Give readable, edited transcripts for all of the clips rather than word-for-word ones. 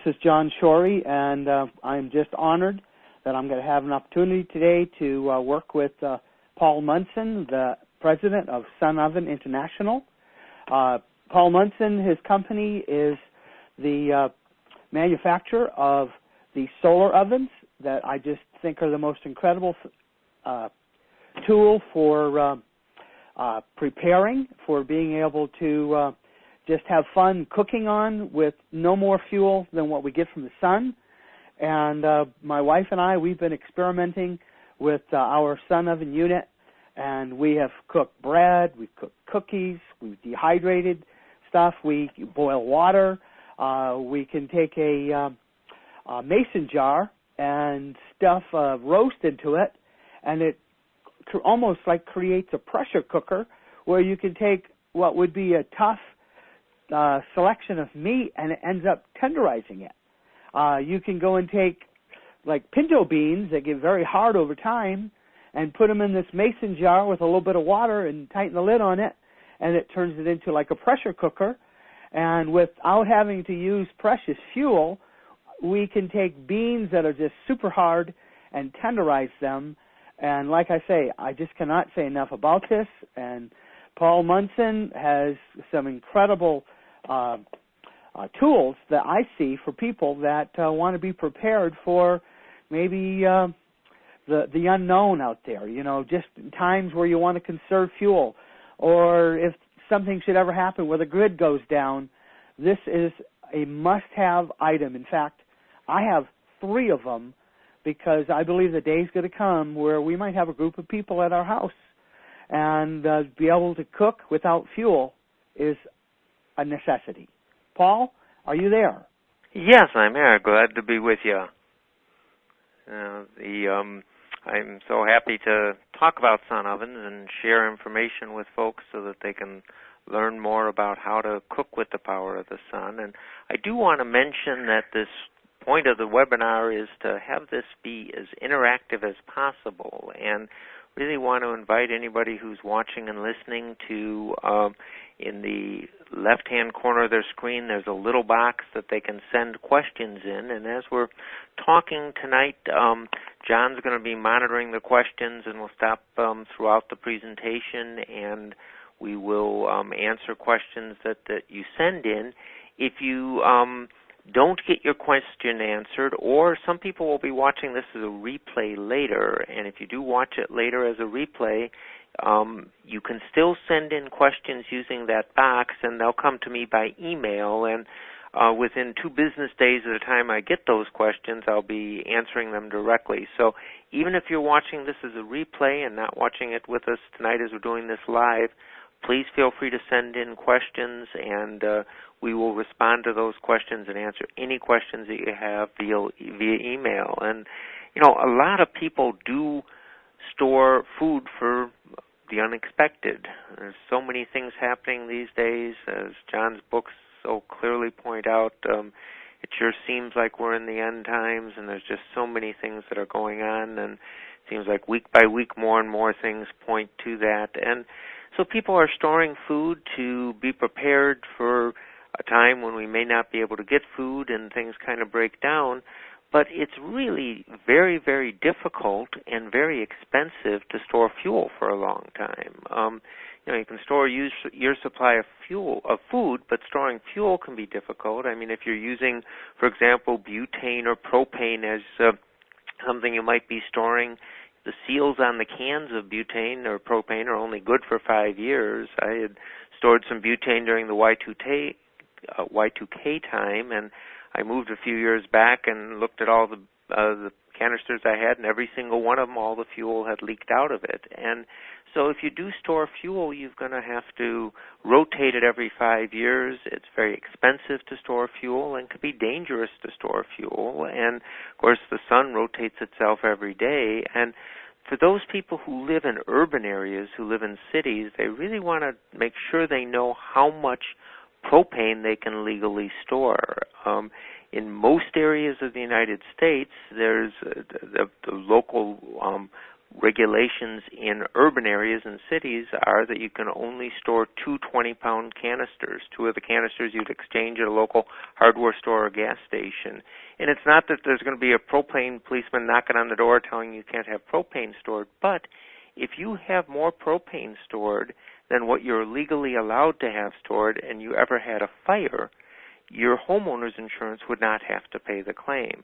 is John Shorey, and I'm just honored that I'm going to have an opportunity today to work with Paul Munson, the president of Sun Oven International. Paul Munson, his company is the manufacturer of the solar ovens that I just think are the most incredible tool for preparing, for being able to just have fun cooking on with no more fuel than what we get from the sun. And my wife and I, we've been experimenting with our Sun Oven unit, and we have cooked bread, we've cooked cookies, we've dehydrated stuff, we boil water. We can take a mason jar and stuff roast into it, and it almost like creates a pressure cooker where you can take what would be a tough selection of meat and it ends up tenderizing it. You can go and take like pinto beans that get very hard over time and put them in this mason jar with a little bit of water and tighten the lid on it, and it turns it into like a pressure cooker. And without having to use precious fuel, we can take beans that are just super hard and tenderize them. And like I say, I just cannot say enough about this. And Paul Munson has some incredible tools that I see for people that want to be prepared for maybe the unknown out there, you know, just times where you want to conserve fuel, or if something should ever happen where the grid goes down. This is a must-have item. In fact, I have 3 of them because I believe the day's going to come where we might have a group of people at our house, and be able to cook without fuel is a necessity. Paul, are you there? Yes, I'm here. Glad to be with you. I'm so happy to talk about sun ovens and share information with folks so that they can learn more about how to cook with the power of the sun. And I do want to mention that this point of the webinar is to have this be as interactive as possible, and really want to invite anybody who's watching and listening to, in the left-hand corner of their screen, there's a little box that they can send questions in. And as we're talking tonight, John's going to be monitoring the questions, and we'll stop throughout the presentation, and we will answer questions that you send in. If you don't get your question answered, or some people will be watching this as a replay later, and if you do watch it later as a replay, you can still send in questions using that box, and they'll come to me by email, and within 2 business days of the time I get those questions, I'll be answering them directly. So even if you're watching this as a replay and not watching it with us tonight as we're doing this live, please feel free to send in questions, and we will respond to those questions and answer any questions that you have via email. And, you know, a lot of people do store food for the unexpected. There's so many things happening these days, as John's books so clearly point out. It sure seems like we're in the end times, and there's just so many things that are going on, and it seems like week by week more and more things point to that. And so people are storing food to be prepared for a time when we may not be able to get food and things kind of break down. But it's really very, very difficult and very expensive to store fuel for a long time. You know, you can store your supply of food, but storing fuel can be difficult. I mean, if you're using, for example, butane or propane as something you might be storing, the seals on the cans of butane or propane are only good for 5 years. I had stored some butane during the Y2K time, and I moved a few years back and looked at all the canisters I had, and every single one of them, all the fuel had leaked out of it. And so if you do store fuel, you're going to have to rotate it every 5 years. It's very expensive to store fuel and could be dangerous to store fuel. And, of course, the sun rotates itself every day. And for those people who live in urban areas, who live in cities, they really want to make sure they know how much propane they can legally store. In most areas of the United States, there's the local regulations in urban areas and cities are that you can only store 2 20-pound canisters. 2 of the canisters you'd exchange at a local hardware store or gas station. And it's not that there's going to be a propane policeman knocking on the door telling you can't have propane stored, but if you have more propane stored than what you're legally allowed to have stored and you ever had a fire, your homeowner's insurance would not have to pay the claim.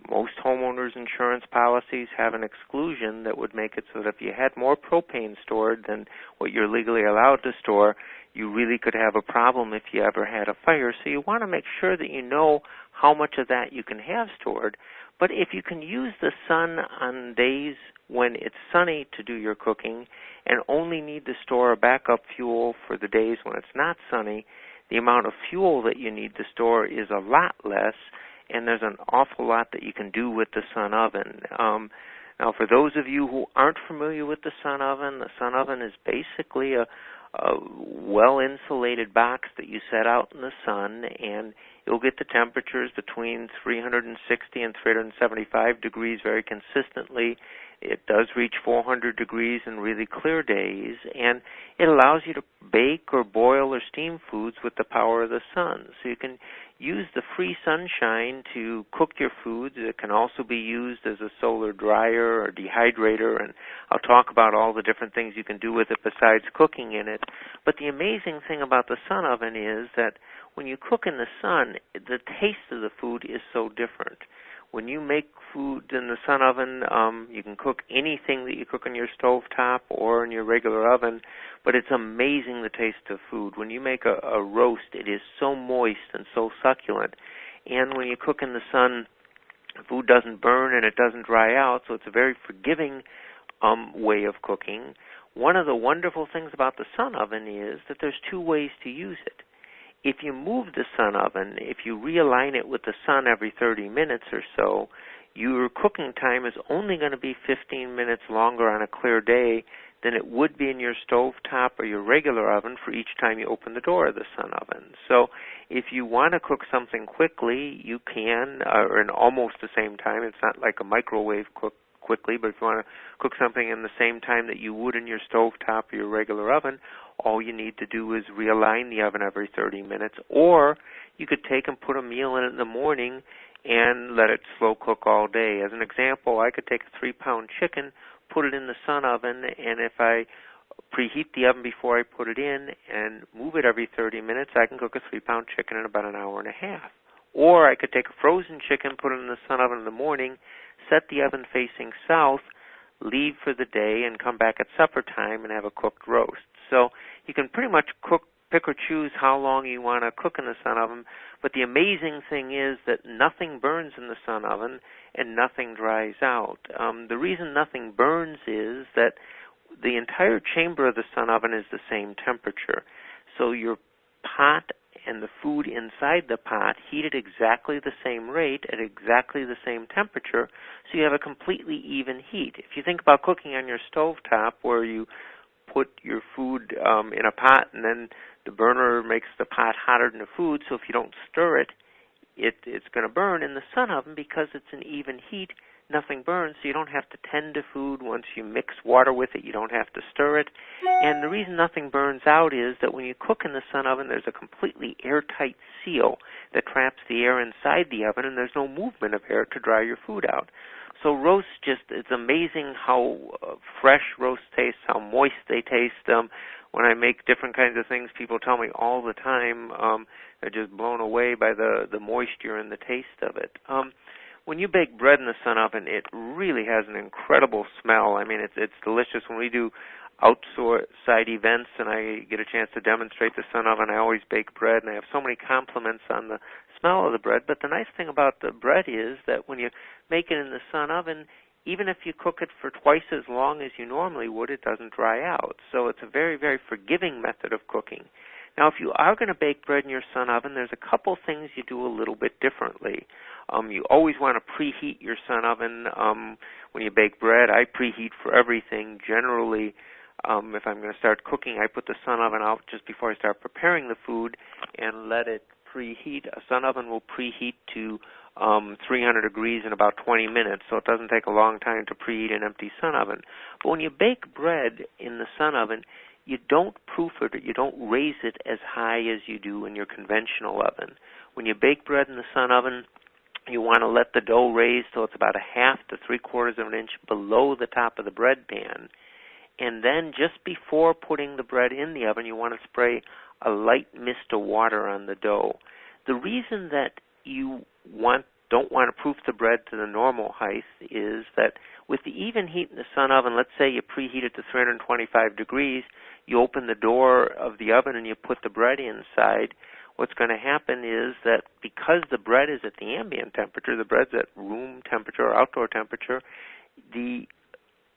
Most homeowners' insurance policies have an exclusion that would make it so that if you had more propane stored than what you're legally allowed to store, you really could have a problem if you ever had a fire. So you want to make sure that you know how much of that you can have stored. But if you can use the sun on days when it's sunny to do your cooking and only need to store a backup fuel for the days when it's not sunny, the amount of fuel that you need to store is a lot less, and there's an awful lot that you can do with the sun oven. Now, for those of you who aren't familiar with the sun oven is basically a well-insulated box that you set out in the sun, and you'll get the temperatures between 360 and 375 degrees very consistently. It does reach 400 degrees in really clear days, and it allows you to bake or boil or steam foods with the power of the sun. So you can use the free sunshine to cook your foods. It can also be used as a solar dryer or dehydrator, and I'll talk about all the different things you can do with it besides cooking in it. But the amazing thing about the sun oven is that when you cook in the sun, the taste of the food is so different. When you make food in the sun oven, you can cook anything that you cook on your stove top or in your regular oven, but it's amazing the taste of food. When you make a roast, it is so moist and so succulent. And when you cook in the sun, food doesn't burn and it doesn't dry out, so it's a very forgiving way of cooking. One of the wonderful things about the sun oven is that there's 2 ways to use it. If you move the sun oven, if you realign it with the sun every 30 minutes or so, your cooking time is only going to be 15 minutes longer on a clear day than it would be in your stovetop or your regular oven for each time you open the door of the sun oven. So if you want to cook something quickly, you can, or in almost the same time. It's not like a microwave cook quickly, but if you want to cook something in the same time that you would in your stovetop or your regular oven, all you need to do is realign the oven every 30 minutes. Or you could take and put a meal in it in the morning and let it slow cook all day. As an example, I could take a 3-pound chicken, put it in the sun oven, and if I preheat the oven before I put it in and move it every 30 minutes, I can cook a 3-pound chicken in about an hour and a half. Or I could take a frozen chicken, put it in the sun oven in the morning, set the oven facing south, leave for the day, and come back at supper time and have a cooked roast. So you can pretty much pick or choose how long you want to cook in the sun oven, but the amazing thing is that nothing burns in the sun oven and nothing dries out. The reason nothing burns is that the entire chamber of the sun oven is the same temperature. So your pot and the food inside the pot heat at exactly the same rate at exactly the same temperature, so you have a completely even heat. If you think about cooking on your stovetop where you put your food in a pot and then the burner makes the pot hotter than the food, so if you don't stir it, it's going to burn. In the sun oven, because it's an even heat, nothing burns, so you don't have to tend to food. Once you mix water with it, you don't have to stir it. And the reason nothing burns out is that when you cook in the sun oven, there's a completely airtight seal that traps the air inside the oven, and there's no movement of air to dry your food out. So roasts, it's amazing how fresh roasts taste, how moist they taste. When I make different kinds of things, people tell me all the time they're just blown away by the moisture and the taste of it. When you bake bread in the sun oven, it really has an incredible smell. I mean, it's delicious. When we do outside events and I get a chance to demonstrate the sun oven, I always bake bread, and I have so many compliments on the smell of the bread. But the nice thing about the bread is that when you make it in the sun oven, even if you cook it for twice as long as you normally would, it doesn't dry out. So it's a very, very forgiving method of cooking. Now, if you are going to bake bread in your sun oven, there's a couple things you do a little bit differently. You always want to preheat your sun oven when you bake bread. I preheat for everything. Generally, if I'm going to start cooking, I put the sun oven out just before I start preparing the food and let it preheat. A sun oven will preheat to 300 degrees in about 20 minutes, so it doesn't take a long time to preheat an empty sun oven. But when you bake bread in the sun oven, you don't proof it, you don't raise it as high as you do in your conventional oven. When you bake bread in the sun oven, you want to let the dough raise so it's about 1/2 to 3/4 of an inch below the top of the bread pan. And then just before putting the bread in the oven, you want to spray a light mist of water on the dough. The reason that you don't want to proof the bread to the normal height is that with the even heat in the sun oven, let's say you preheat it to 325 degrees, you open the door of the oven and you put the bread inside, what's going to happen is that because the bread is at the ambient temperature, the bread's at room temperature or outdoor temperature,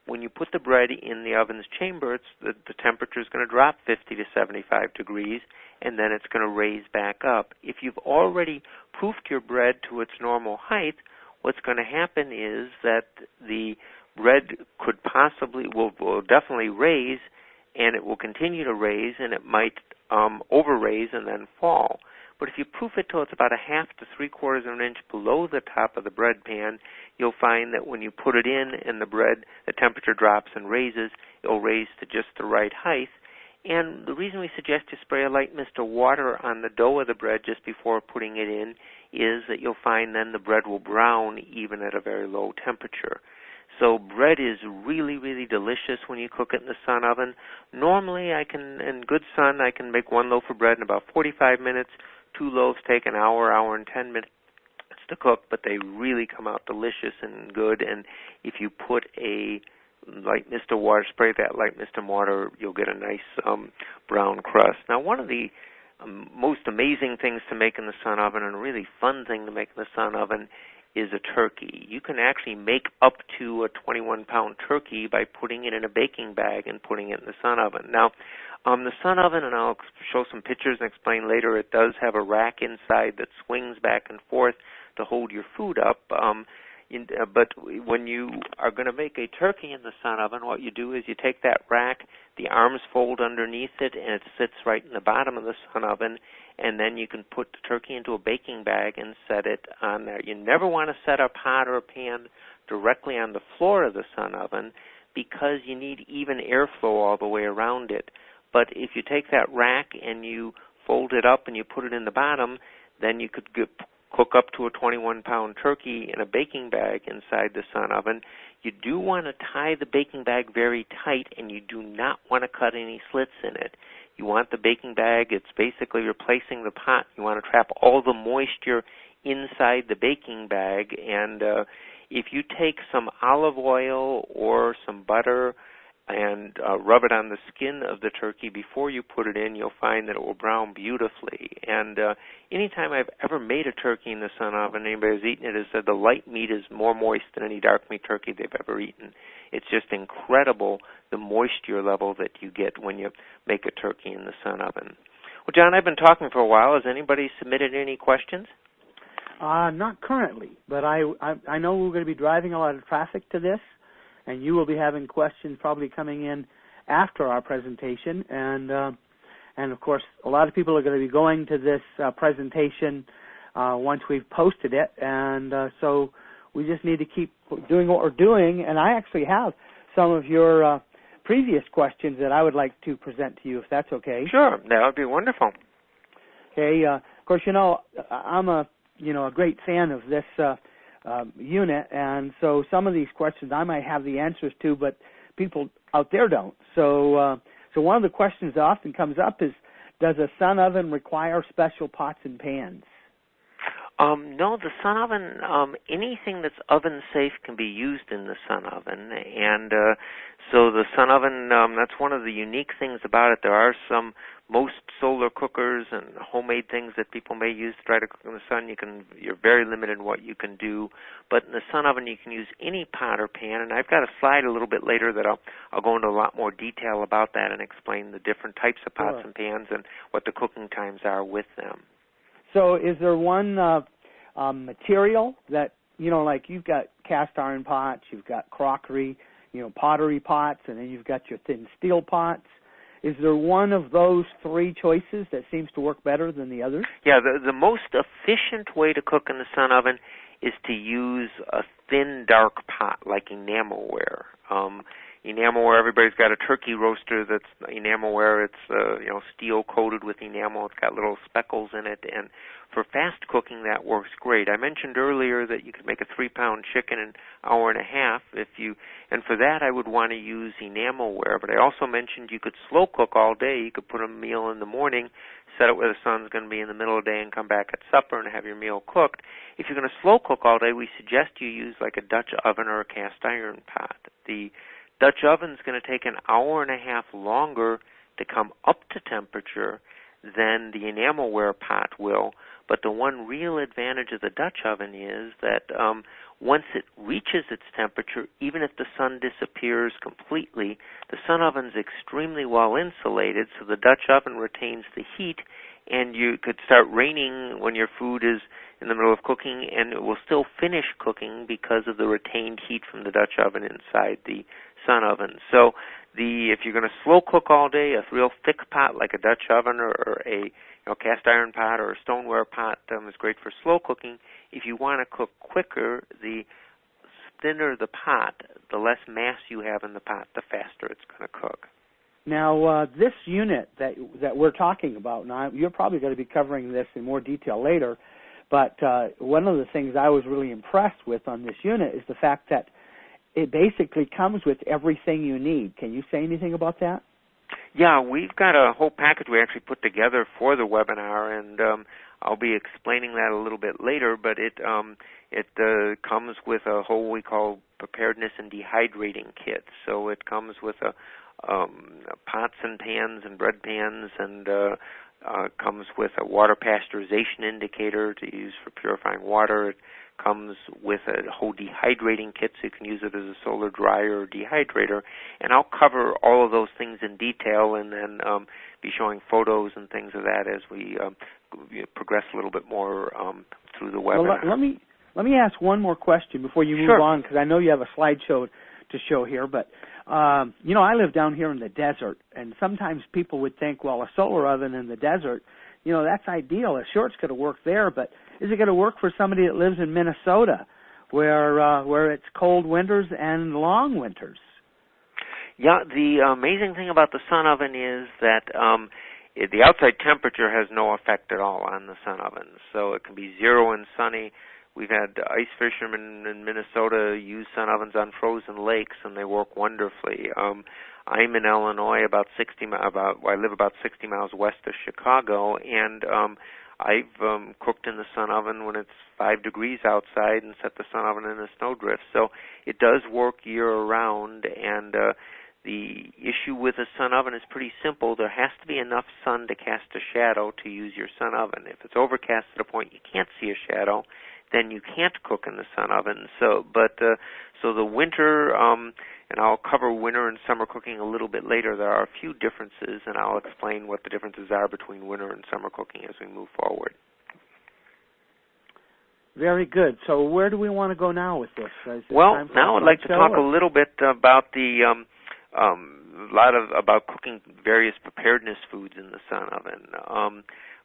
when you put the bread in the oven's chamber, the temperature is going to drop 50 to 75 degrees, and then it's going to raise back up. If you've already proofed your bread to its normal height, what's going to happen is that the bread will definitely raise, and it will continue to raise, and it might over-raise and then fall. But if you proof it till it's about 1/2 to 3/4 of an inch below the top of the bread pan, you'll find that when you put it in and the temperature drops and raises, it'll raise to just the right height. And the reason we suggest you spray a light mist of water on the dough of the bread just before putting it in is that you'll find then the bread will brown even at a very low temperature. So bread is really, really delicious when you cook it in the sun oven. Normally, in good sun, I can make 1 loaf of bread in about 45 minutes. 2 loaves take an hour, hour and 10 minutes to cook, but they really come out delicious and good. And if you put a light mist of water, spray that light mist of water, you'll get a nice brown crust. Now, one of the most amazing things to make in the sun oven, and a really fun thing to make in the sun oven, is a turkey. You can actually make up to a 21-pound turkey by putting it in a baking bag and putting it in the sun oven. Now, the sun oven, and I'll show some pictures and explain later, it does have a rack inside that swings back and forth to hold your food up. But when you are going to make a turkey in the sun oven, what you do is you take that rack, the arms fold underneath it, and it sits right in the bottom of the sun oven, and then you can put the turkey into a baking bag and set it on there. You never want to set a pot or a pan directly on the floor of the sun oven because you need even airflow all the way around it. But if you take that rack and you fold it up and you put it in the bottom, then you could cook up to a 21-pound turkey in a baking bag inside the sun oven. You do want to tie the baking bag very tight, and you do not want to cut any slits in it. You want the baking bag, it's basically replacing the pot. You want to trap all the moisture inside the baking bag, and if you take some olive oil or some butter and rub it on the skin of the turkey before you put it in, you'll find that it will brown beautifully. And anytime I've ever made a turkey in the sun oven, anybody who's eaten it has said the light meat is more moist than any dark meat turkey they've ever eaten. It's just incredible the moisture level that you get when you make a turkey in the sun oven. Well, John, I've been talking for a while. Has anybody submitted any questions? Not currently, but I know we're going to be driving a lot of traffic to this, and you will be having questions probably coming in after our presentation. And of course, a lot of people are going to be going to this presentation once we've posted it. And so we just need to keep doing what we're doing. And I actually have some of your previous questions that I would like to present to you, if that's okay. Sure, that would be wonderful. Okay. Of course, I'm a great fan of this unit, and so some of these questions I might have the answers to, but people out there don't. So one of the questions that often comes up is, does a sun oven require special pots and pans? No, the sun oven, anything that's oven safe can be used in the sun oven, and so the sun oven, that's one of the unique things about it. There are most solar cookers and homemade things that people may use to try to cook in the sun. You're very limited in what you can do, but in the sun oven you can use any pot or pan, and I've got a slide a little bit later that I'll go into a lot more detail about that and explain the different types of pots and pans and what the cooking times are with them. So is there one material that, like you've got cast iron pots, you've got crockery, pottery pots, and then you've got your thin steel pots. Is there one of those three choices that seems to work better than the others? Yeah, the most efficient way to cook in the sun oven is to use a thin, dark pot like enamelware. Enamelware, everybody's got a turkey roaster that's enamelware. It's steel coated with enamel. It's got little speckles in it, and for fast cooking that works great. I mentioned earlier that you could make a 3-pound chicken in an hour and a half and for that I would want to use enamelware. But I also mentioned you could slow cook all day. You could put a meal in the morning, set it where the sun's going to be in the middle of the day, and come back at supper and have your meal cooked. If you're going to slow cook all day, we suggest you use like a Dutch oven or a cast iron pot. The Dutch oven's going to take an hour and a half longer to come up to temperature than the enamelware pot will, but the one real advantage of the Dutch oven is that once it reaches its temperature, even if the sun disappears completely, the sun oven's extremely well insulated, so the Dutch oven retains the heat, and you could start raining when your food is in the middle of cooking, and it will still finish cooking because of the retained heat from the Dutch oven inside the sun oven. So if you're going to slow cook all day, a real thick pot like a Dutch oven or a cast iron pot or a stoneware pot is great for slow cooking. If you want to cook quicker, the thinner the pot, the less mass you have in the pot, the faster it's going to cook. Now, this unit that we're talking about, now you're probably going to be covering this in more detail later, but one of the things I was really impressed with on this unit is the fact that it basically comes with everything you need. Can you say anything about that? Yeah, we've got a whole package we actually put together for the webinar, and I'll be explaining that a little bit later, but it comes with a whole we call preparedness and dehydrating kit. So it comes with pots and pans and bread pans, and comes with a water pasteurization indicator to use for purifying water. It comes with a whole dehydrating kit, so you can use it as a solar dryer or dehydrator. And I'll cover all of those things in detail and then be showing photos and things of that as we progress a little bit more through the webinar. Well, let me ask one more question before you move on, because I know you have a slideshow to show here. But, I live down here in the desert, and sometimes people would think, well, a solar oven in the desert, that's ideal. Sure, it's going to work there, but is it going to work for somebody that lives in Minnesota where it's cold winters and long winters? Yeah, the amazing thing about the sun oven is that the outside temperature has no effect at all on the sun oven. So it can be 0 and sunny. We've had ice fishermen in Minnesota use sun ovens on frozen lakes, and they work wonderfully. I'm in Illinois, I live about 60 miles west of Chicago, and I've cooked in the sun oven when it's 5 degrees outside and set the sun oven in a snowdrift. So it does work year-round, and the issue with a sun oven is pretty simple. There has to be enough sun to cast a shadow to use your sun oven. If it's overcast to the point you can't see a shadow, then you can't cook in the sun oven. So the winter, and I'll cover winter and summer cooking a little bit later. There are a few differences, and I'll explain what the differences are between winter and summer cooking as we move forward. Very good. So where do we want to go now with this? Well, now I'd like to talk a little bit about about cooking various preparedness foods in the sun oven.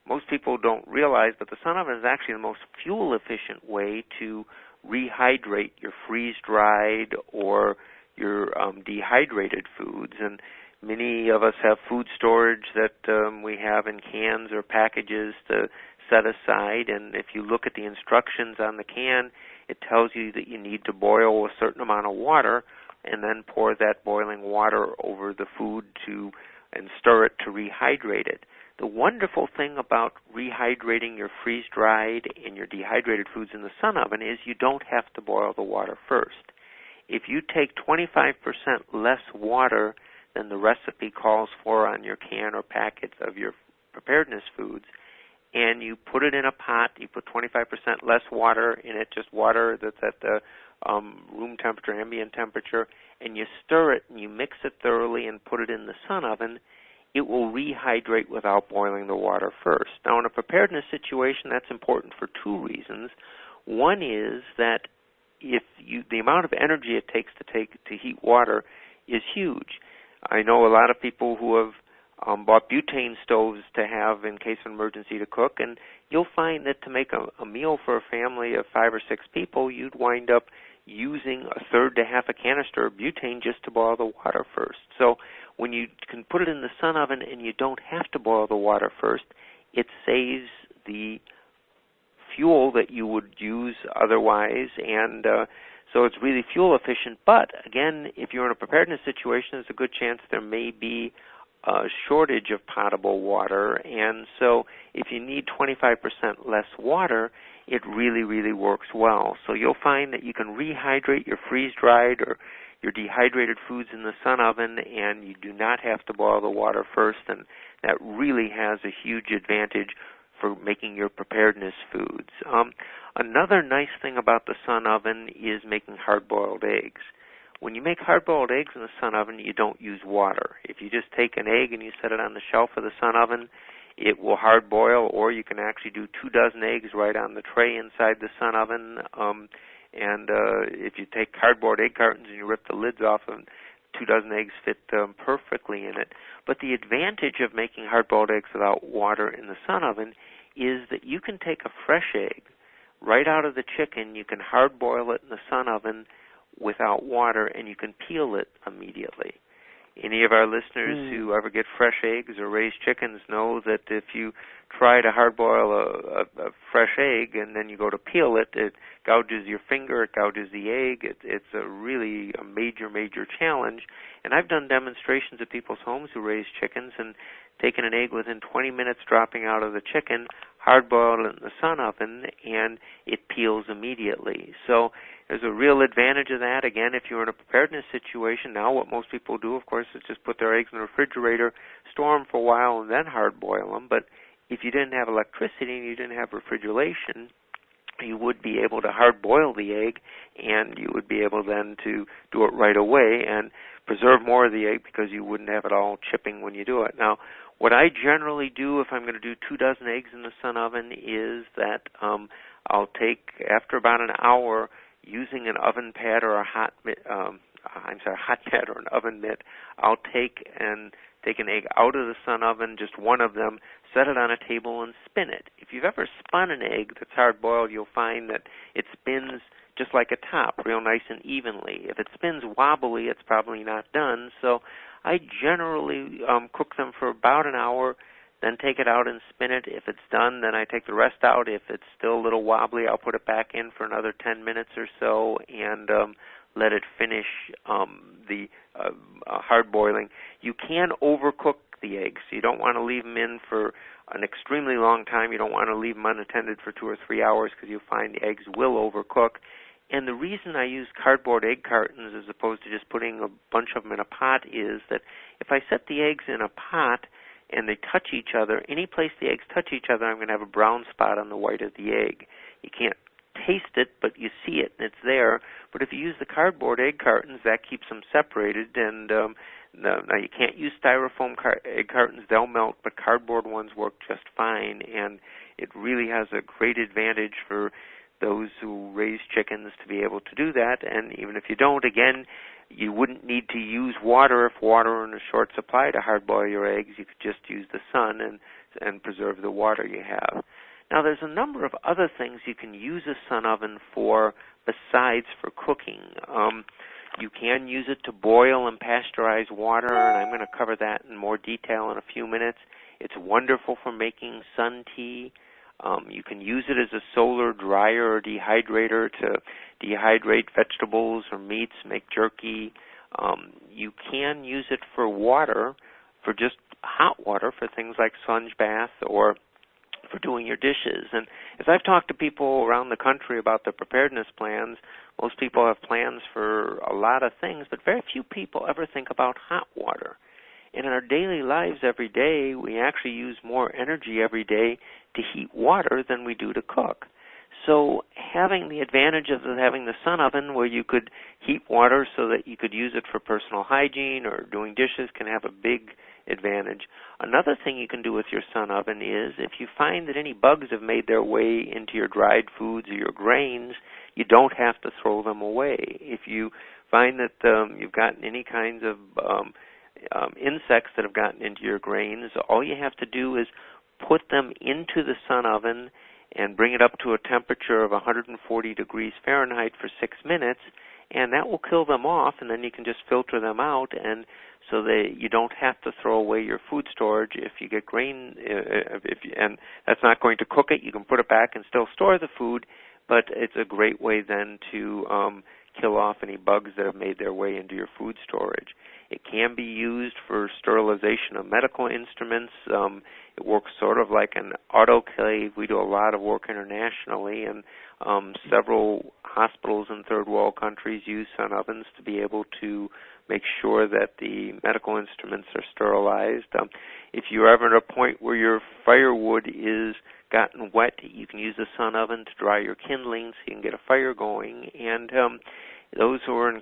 Most people don't realize, but the sun oven is actually the most fuel-efficient way to rehydrate your freeze-dried or your dehydrated foods. And many of us have food storage that we have in cans or packages to set aside. And if you look at the instructions on the can, it tells you that you need to boil a certain amount of water and then pour that boiling water over the food and stir it to rehydrate it. The wonderful thing about rehydrating your freeze-dried and your dehydrated foods in the sun oven is you don't have to boil the water first. If you take 25% less water than the recipe calls for on your can or packets of your preparedness foods, and you put it in a pot, you put 25% less water in it, just water that's at the room temperature, ambient temperature, and you stir it and you mix it thoroughly and put it in the sun oven, it will rehydrate without boiling the water first. Now, in a preparedness situation, that's important for two reasons. One is that the amount of energy it takes to heat water is huge. I know a lot of people who have bought butane stoves to have in case of emergency to cook, and you'll find that to make a meal for a family of 5 or 6 people, you'd wind up using a third to half a canister of butane just to boil the water first. So when you can put it in the sun oven and you don't have to boil the water first, it saves the fuel that you would use otherwise, and so it's really fuel efficient. But again, if you're in a preparedness situation, there's a good chance there may be a shortage of potable water, and so if you need 25% less water, it really, really works well. So you'll find that you can rehydrate your freeze-dried or your dehydrated foods in the sun oven, and you do not have to boil the water first, and that really has a huge advantage for making your preparedness foods. Another nice thing about the sun oven is making hard-boiled eggs. When you make hard-boiled eggs in the sun oven, you don't use water. If you just take an egg and you set it on the shelf of the sun oven, it will hard-boil, or you can actually do 2 dozen eggs right on the tray inside the sun oven. If you take cardboard egg cartons and you rip the lids off them, 2 dozen eggs fit perfectly in it. But the advantage of making hard-boiled eggs without water in the sun oven is that you can take a fresh egg right out of the chicken, you can hard-boil it in the sun oven without water, and you can peel it immediately. Any of our listeners who ever get fresh eggs or raise chickens know that if you try to hard-boil a fresh egg and then you go to peel it, it gouges your finger, it gouges the egg. It's a really a major, major challenge. And I've done demonstrations at people's homes who raise chickens and taken an egg within 20 minutes dropping out of the chicken, hard-boiled it in the sun oven, and it peels immediately. So there's a real advantage of that. Again, if you're in a preparedness situation, now what most people do, of course, is just put their eggs in the refrigerator, store them for a while, and then hard-boil them. But if you didn't have electricity and you didn't have refrigeration, you would be able to hard-boil the egg, and you would be able then to do it right away and preserve more of the egg because you wouldn't have it all chipping when you do it. Now, what I generally do if I'm going to do 2 dozen eggs in the sun oven is that I'll take, after about an hour, using an oven pad or a hot pad or an oven mitt, I'll take an egg out of the sun oven, just one of them, set it on a table and spin it. If you've ever spun an egg that's hard-boiled, you'll find that it spins just like a top, real nice and evenly. If it spins wobbly, it's probably not done. So I generally cook them for about an hour, then take it out and spin it. If it's done, then I take the rest out. If it's still a little wobbly, I'll put it back in for another 10 minutes or so and let it finish the hard boiling. You can overcook the eggs. You don't want to leave them in for an extremely long time. You don't want to leave them unattended for 2 or 3 hours because you'll find the eggs will overcook. And the reason I use cardboard egg cartons as opposed to just putting a bunch of them in a pot is that if I set the eggs in a pot and they touch each other, any place the eggs touch each other, I'm going to have a brown spot on the white of the egg. You can't taste it, but you see it and it's there. But if you use the cardboard egg cartons, that keeps them separated. And now you can't use styrofoam egg cartons; they'll melt. But cardboard ones work just fine, and it really has a great advantage for those who raise chickens to be able to do that. And even if you don't, again, you wouldn't need to use water if water were in a short supply to hard-boil your eggs. You could just use the sun and preserve the water you have. Now, there's a number of other things you can use a sun oven for besides for cooking. You can use it to boil and pasteurize water, and I'm going to cover that in more detail in a few minutes. It's wonderful for making sun tea. You can use it as a solar dryer or dehydrator to dehydrate vegetables or meats, make jerky. You can use it for water, for just hot water, for things like sponge bath or for doing your dishes. And as I've talked to people around the country about their preparedness plans, most people have plans for a lot of things, but very few people ever think about hot water. And in our daily lives every day, we actually use more energy every day to heat water than we do to cook. So having the advantage of having the sun oven where you could heat water so that you could use it for personal hygiene or doing dishes can have a big advantage. Another thing you can do with your sun oven is if you find that any bugs have made their way into your dried foods or your grains, you don't have to throw them away. If you find that you've gotten any kinds of insects that have gotten into your grains, all you have to do is put them into the sun oven and bring it up to a temperature of 140 degrees Fahrenheit for 6 minutes, and that will kill them off, and then you can just filter them out, and so you don't have to throw away your food storage if you get grain, and that's not going to cook it. You can put it back and still store the food, but it's a great way then to kill off any bugs that have made their way into your food storage. It can be used for sterilization of medical instruments. It works sort of like an autoclave. We do a lot of work internationally, and several hospitals in third world countries use sun ovens to be able to make sure that the medical instruments are sterilized. If you're ever at a point where your firewood is gotten wet, you can use the sun oven to dry your kindling so you can get a fire going. And those who are in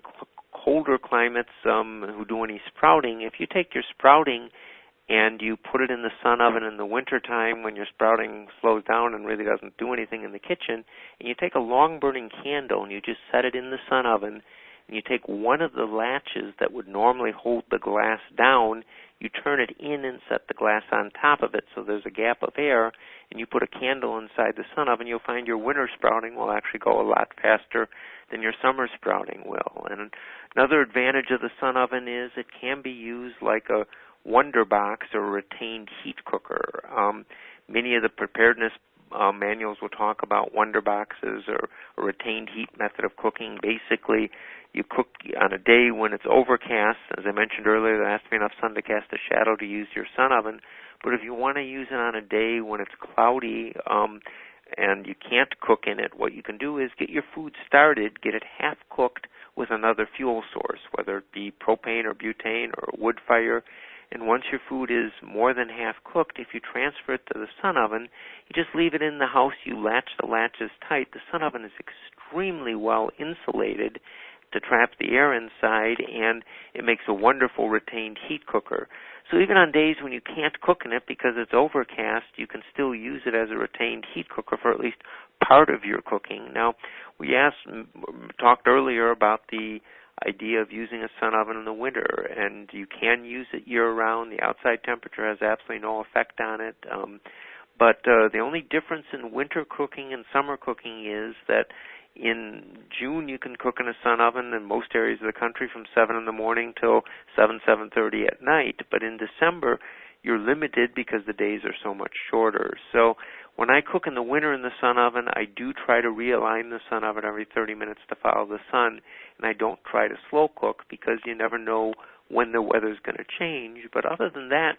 colder climates who do any sprouting, if you take your sprouting and you put it in the sun oven in the wintertime when your sprouting slows down and really doesn't do anything in the kitchen, and you take a long-burning candle and you just set it in the sun oven, and you take one of the latches that would normally hold the glass down, you turn it in and set the glass on top of it so there's a gap of air, and you put a candle inside the sun oven, you'll find your winter sprouting will actually go a lot faster than your summer sprouting will. And another advantage of the sun oven is it can be used like a Wonder Box or a retained heat cooker. Many of the preparedness manuals will talk about Wonder Boxes or a retained heat method of cooking. Basically, you cook on a day when it's overcast. As I mentioned earlier, there has to be enough sun to cast a shadow to use your sun oven. But if you want to use it on a day when it's cloudy and you can't cook in it, what you can do is get your food started, get it half cooked with another fuel source, whether it be propane or butane or a wood fire. And once your food is more than half cooked, if you transfer it to the sun oven, you just leave it in the house, you latch the latches tight. The sun oven is extremely well insulated to trap the air inside, and it makes a wonderful retained heat cooker. So even on days when you can't cook in it because it's overcast, you can still use it as a retained heat cooker for at least part of your cooking. Now, we talked earlier about the idea of using a sun oven in the winter, and you can use it year-round. The outside temperature has absolutely no effect on it. But the only difference in winter cooking and summer cooking is that in June you can cook in a sun oven in most areas of the country from 7 in the morning till 7:30 at night. But in December, you're limited because the days are so much shorter. So when I cook in the winter in the sun oven, I do try to realign the sun oven every 30 minutes to follow the sun, and I don't try to slow cook because you never know when the weather's going to change. But other than that,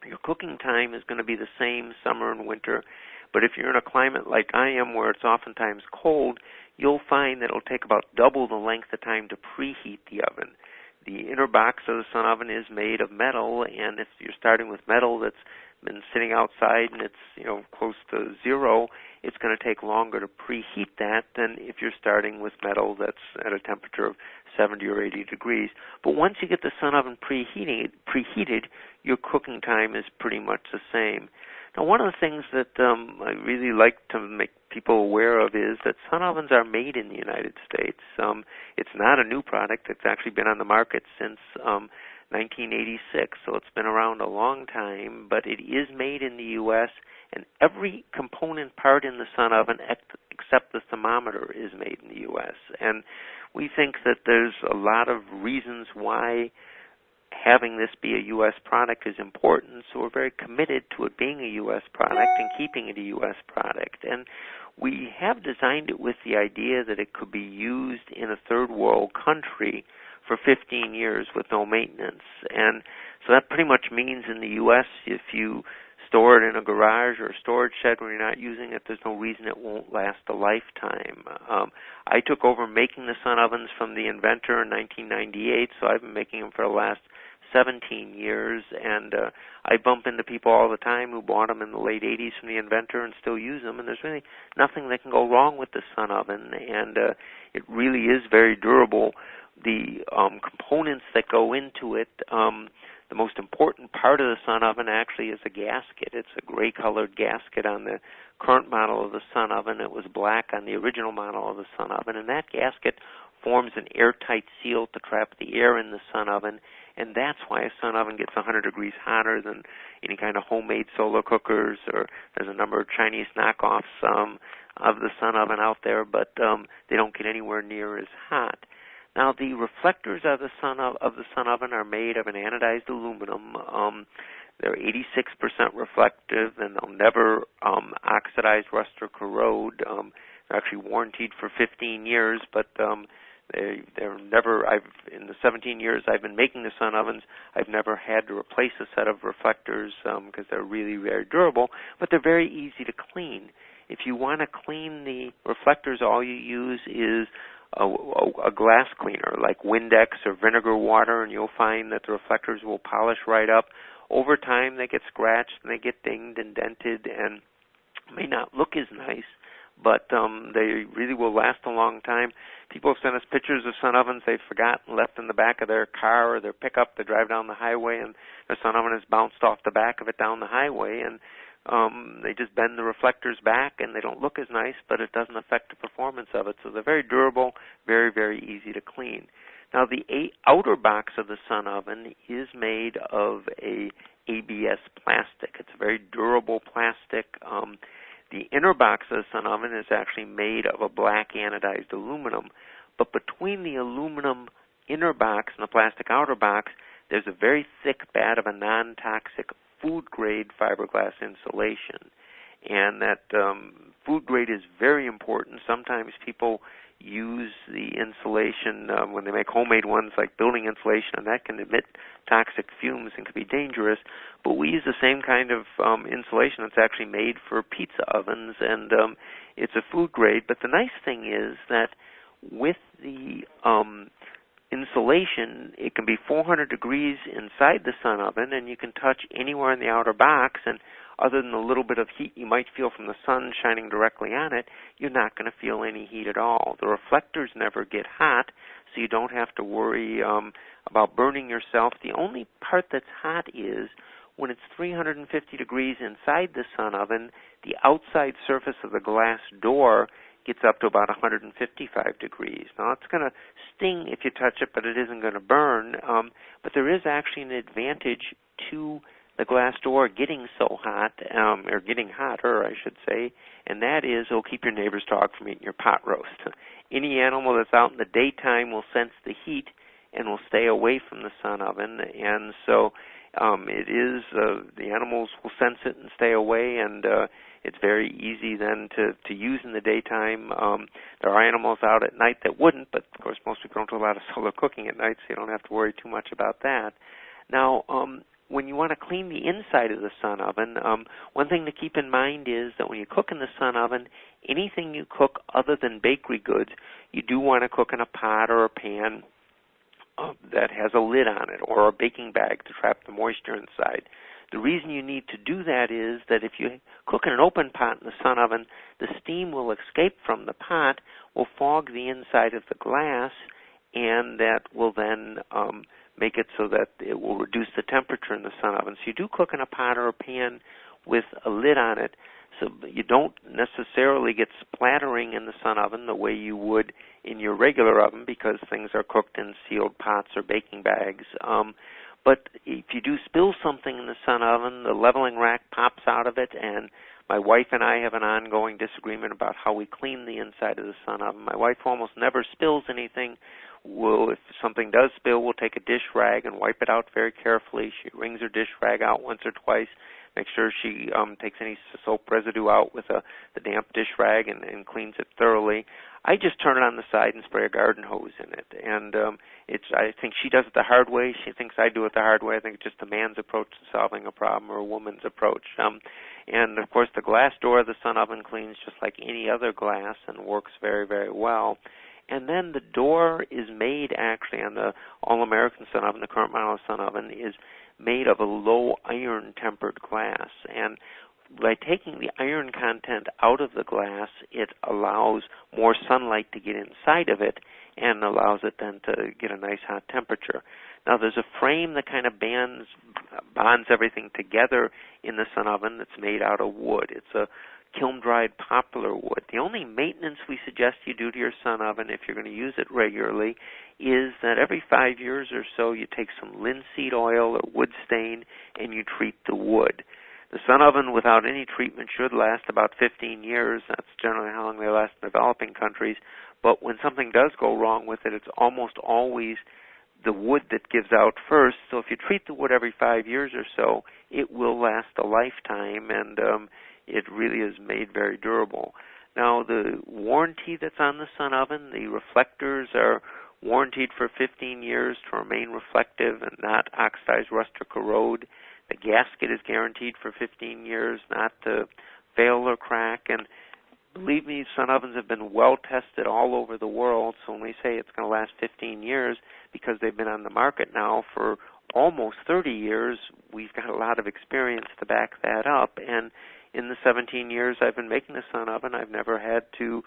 your cooking time is going to be the same summer and winter. But if you're in a climate like I am where it's oftentimes cold, you'll find that it'll take about double the length of time to preheat the oven. The inner box of the sun oven is made of metal, and if you're starting with metal that's been sitting outside and it's close to zero, it's going to take longer to preheat that than if you're starting with metal that's at a temperature of 70 or 80 degrees. But once you get the sun oven preheated, your cooking time is pretty much the same. Now, one of the things that I really like to make people aware of is that sun ovens are made in the United States. It's not a new product. It's actually been on the market since 1986, so it's been around a long time, but it is made in the U.S., and every component part in the sun oven except the thermometer is made in the U.S. And we think that there's a lot of reasons why having this be a U.S. product is important, so we're very committed to it being a U.S. product and keeping it a U.S. product. And we have designed it with the idea that it could be used in a third world country for 15 years with no maintenance. And so that pretty much means in the U.S., if you store it in a garage or a storage shed when you're not using it, there's no reason it won't last a lifetime. I took over making the sun ovens from the inventor in 1998, so I've been making them for the last 17 years, and I bump into people all the time who bought them in the late 80s from the inventor and still use them, and there's really nothing that can go wrong with the sun oven, and it really is very durable. The components that go into it, the most important part of the sun oven actually is a gasket. It's a gray-colored gasket on the current model of the sun oven. It was black on the original model of the sun oven, and that gasket forms an airtight seal to trap the air in the sun oven, and that's why a sun oven gets 100 degrees hotter than any kind of homemade solar cookers, or there's a number of Chinese knockoffs of the sun oven out there, but they don't get anywhere near as hot. Now, the reflectors of the sun oven are made of an anodized aluminum. They're 86% reflective, and they'll never oxidize, rust, or corrode. They're actually warranted for 15 years, but they're never. In the 17 years I've been making the sun ovens, I've never had to replace a set of reflectors because they're really very durable. But they're very easy to clean. If you want to clean the reflectors, all you use is a glass cleaner like Windex or vinegar water, and you'll find that the reflectors will polish right up. Over time, they get scratched and they get dinged and dented and may not look as nice, but they really will last a long time. People have sent us pictures of sun ovens they've forgotten left in the back of their car or their pickup. They drive down the highway and their sun oven has bounced off the back of it down the highway, and they just bend the reflectors back and they don't look as nice, but it doesn't affect the performance of it. So they're very durable, very, very easy to clean. Now, the outer box of the sun oven is made of a ABS plastic. It's a very durable plastic. The inner box of the sun oven is actually made of a black anodized aluminum. But between the aluminum inner box and the plastic outer box, there's a very thick band of a non-toxic food-grade fiberglass insulation. And that food grade is very important. Sometimes people use the insulation when they make homemade ones like building insulation, and that can emit toxic fumes and can be dangerous. But we use the same kind of insulation that's actually made for pizza ovens, and it's a food grade. But the nice thing is that with the insulation, it can be 400 degrees inside the sun oven, and you can touch anywhere in the outer box, and other than a little bit of heat you might feel from the sun shining directly on it, you're not going to feel any heat at all. The reflectors never get hot, so you don't have to worry about burning yourself. The only part that's hot is when it's 350 degrees inside the sun oven, the outside surface of the glass door gets up to about 155 degrees. Now, it's going to sting if you touch it, but it isn't going to burn. But there is actually an advantage to the glass door getting so hot, or getting hotter, I should say, and that is it'll keep your neighbor's dog from eating your pot roast. Any animal that's out in the daytime will sense the heat and will stay away from the sun oven, and so the animals will sense it and stay away, and it's very easy then to use in the daytime. There are animals out at night that wouldn't, but of course most people don't do a lot of solar cooking at night, so you don't have to worry too much about that. Now, when you want to clean the inside of the sun oven, one thing to keep in mind is that when you cook in the sun oven, anything you cook other than bakery goods, you do want to cook in a pot or a pan that has a lid on it, or a baking bag to trap the moisture inside. The reason you need to do that is that if you cook in an open pot in the sun oven, the steam will escape from the pot, will fog the inside of the glass, and that will then make it so that it will reduce the temperature in the sun oven. So you do cook in a pot or a pan with a lid on it, so you don't necessarily get splattering in the sun oven the way you would in your regular oven, because things are cooked in sealed pots or baking bags. But if you do spill something in the sun oven, the leveling rack pops out of it, and my wife and I have an ongoing disagreement about how we clean the inside of the sun oven. My wife almost never spills anything. If something does spill, we'll take a dish rag and wipe it out very carefully. She wrings her dish rag out once or twice, make sure she takes any soap residue out with the damp dish rag and cleans it thoroughly. I just turn it on the side and spray a garden hose in it. And I think she does it the hard way. She thinks I do it the hard way. I think it's just a man's approach to solving a problem, or a woman's approach. And, of course, the glass door of the sun oven cleans just like any other glass and works very, very well. And then the door is made actually on the All-American sun oven, the current model sun oven, is made of a low iron tempered glass. And by taking the iron content out of the glass, it allows more sunlight to get inside of it and allows it then to get a nice hot temperature. Now, there's a frame that kind of bonds everything together in the sun oven that's made out of wood. It's a kiln-dried poplar wood. The only maintenance we suggest you do to your sun oven if you're going to use it regularly is that every 5 years or so you take some linseed oil or wood stain and you treat the wood. The sun oven without any treatment should last about 15 years. That's generally how long they last in developing countries. But when something does go wrong with it, it's almost always the wood that gives out first. So if you treat the wood every 5 years or so, it will last a lifetime, and it really is made very durable. Now, the warranty that's on the sun oven, the reflectors are warranted for 15 years to remain reflective and not oxidize, rust, or corrode. The gasket is guaranteed for 15 years not to fail or crack. And believe me, sun ovens have been well tested all over the world. So when we say it's going to last 15 years, because they've been on the market now for almost 30 years, we've got a lot of experience to back that up. And in the 17 years I've been making the sun oven, I've never had to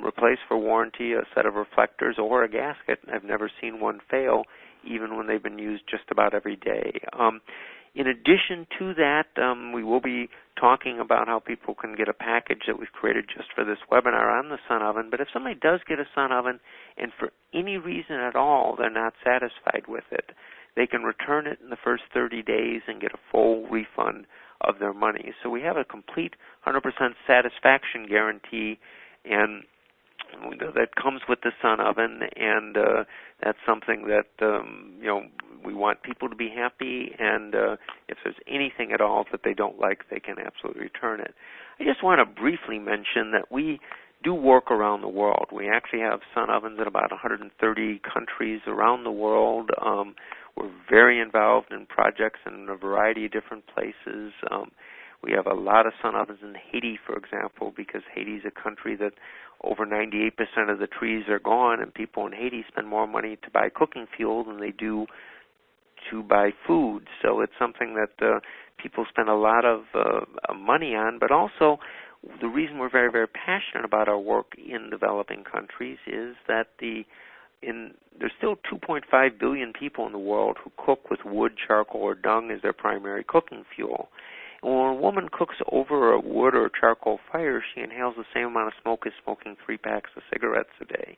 replace for warranty a set of reflectors or a gasket. I've never seen one fail, even when they've been used just about every day. In addition to that, we will be talking about how people can get a package that we've created just for this webinar on the sun oven. But if somebody does get a sun oven and for any reason at all they're not satisfied with it, they can return it in the first 30 days and get a full refund of their money. So we have a complete 100% satisfaction guarantee, and that comes with the sun oven, and that's something that we want people to be happy, and if there's anything at all that they don't like, they can absolutely return it. I just want to briefly mention that we do work around the world. We actually have sun ovens in about 130 countries around the world. We're very involved in projects in a variety of different places. We have a lot of sun ovens in Haiti, for example, because Haiti is a country that over 98% of the trees are gone, and people in Haiti spend more money to buy cooking fuel than they do to buy food. So it's something that people spend a lot of money on, but also the reason we're very, very passionate about our work in developing countries is that there's still 2.5 billion people in the world who cook with wood, charcoal, or dung as their primary cooking fuel. And when a woman cooks over a wood or charcoal fire, she inhales the same amount of smoke as smoking 3 packs of cigarettes a day.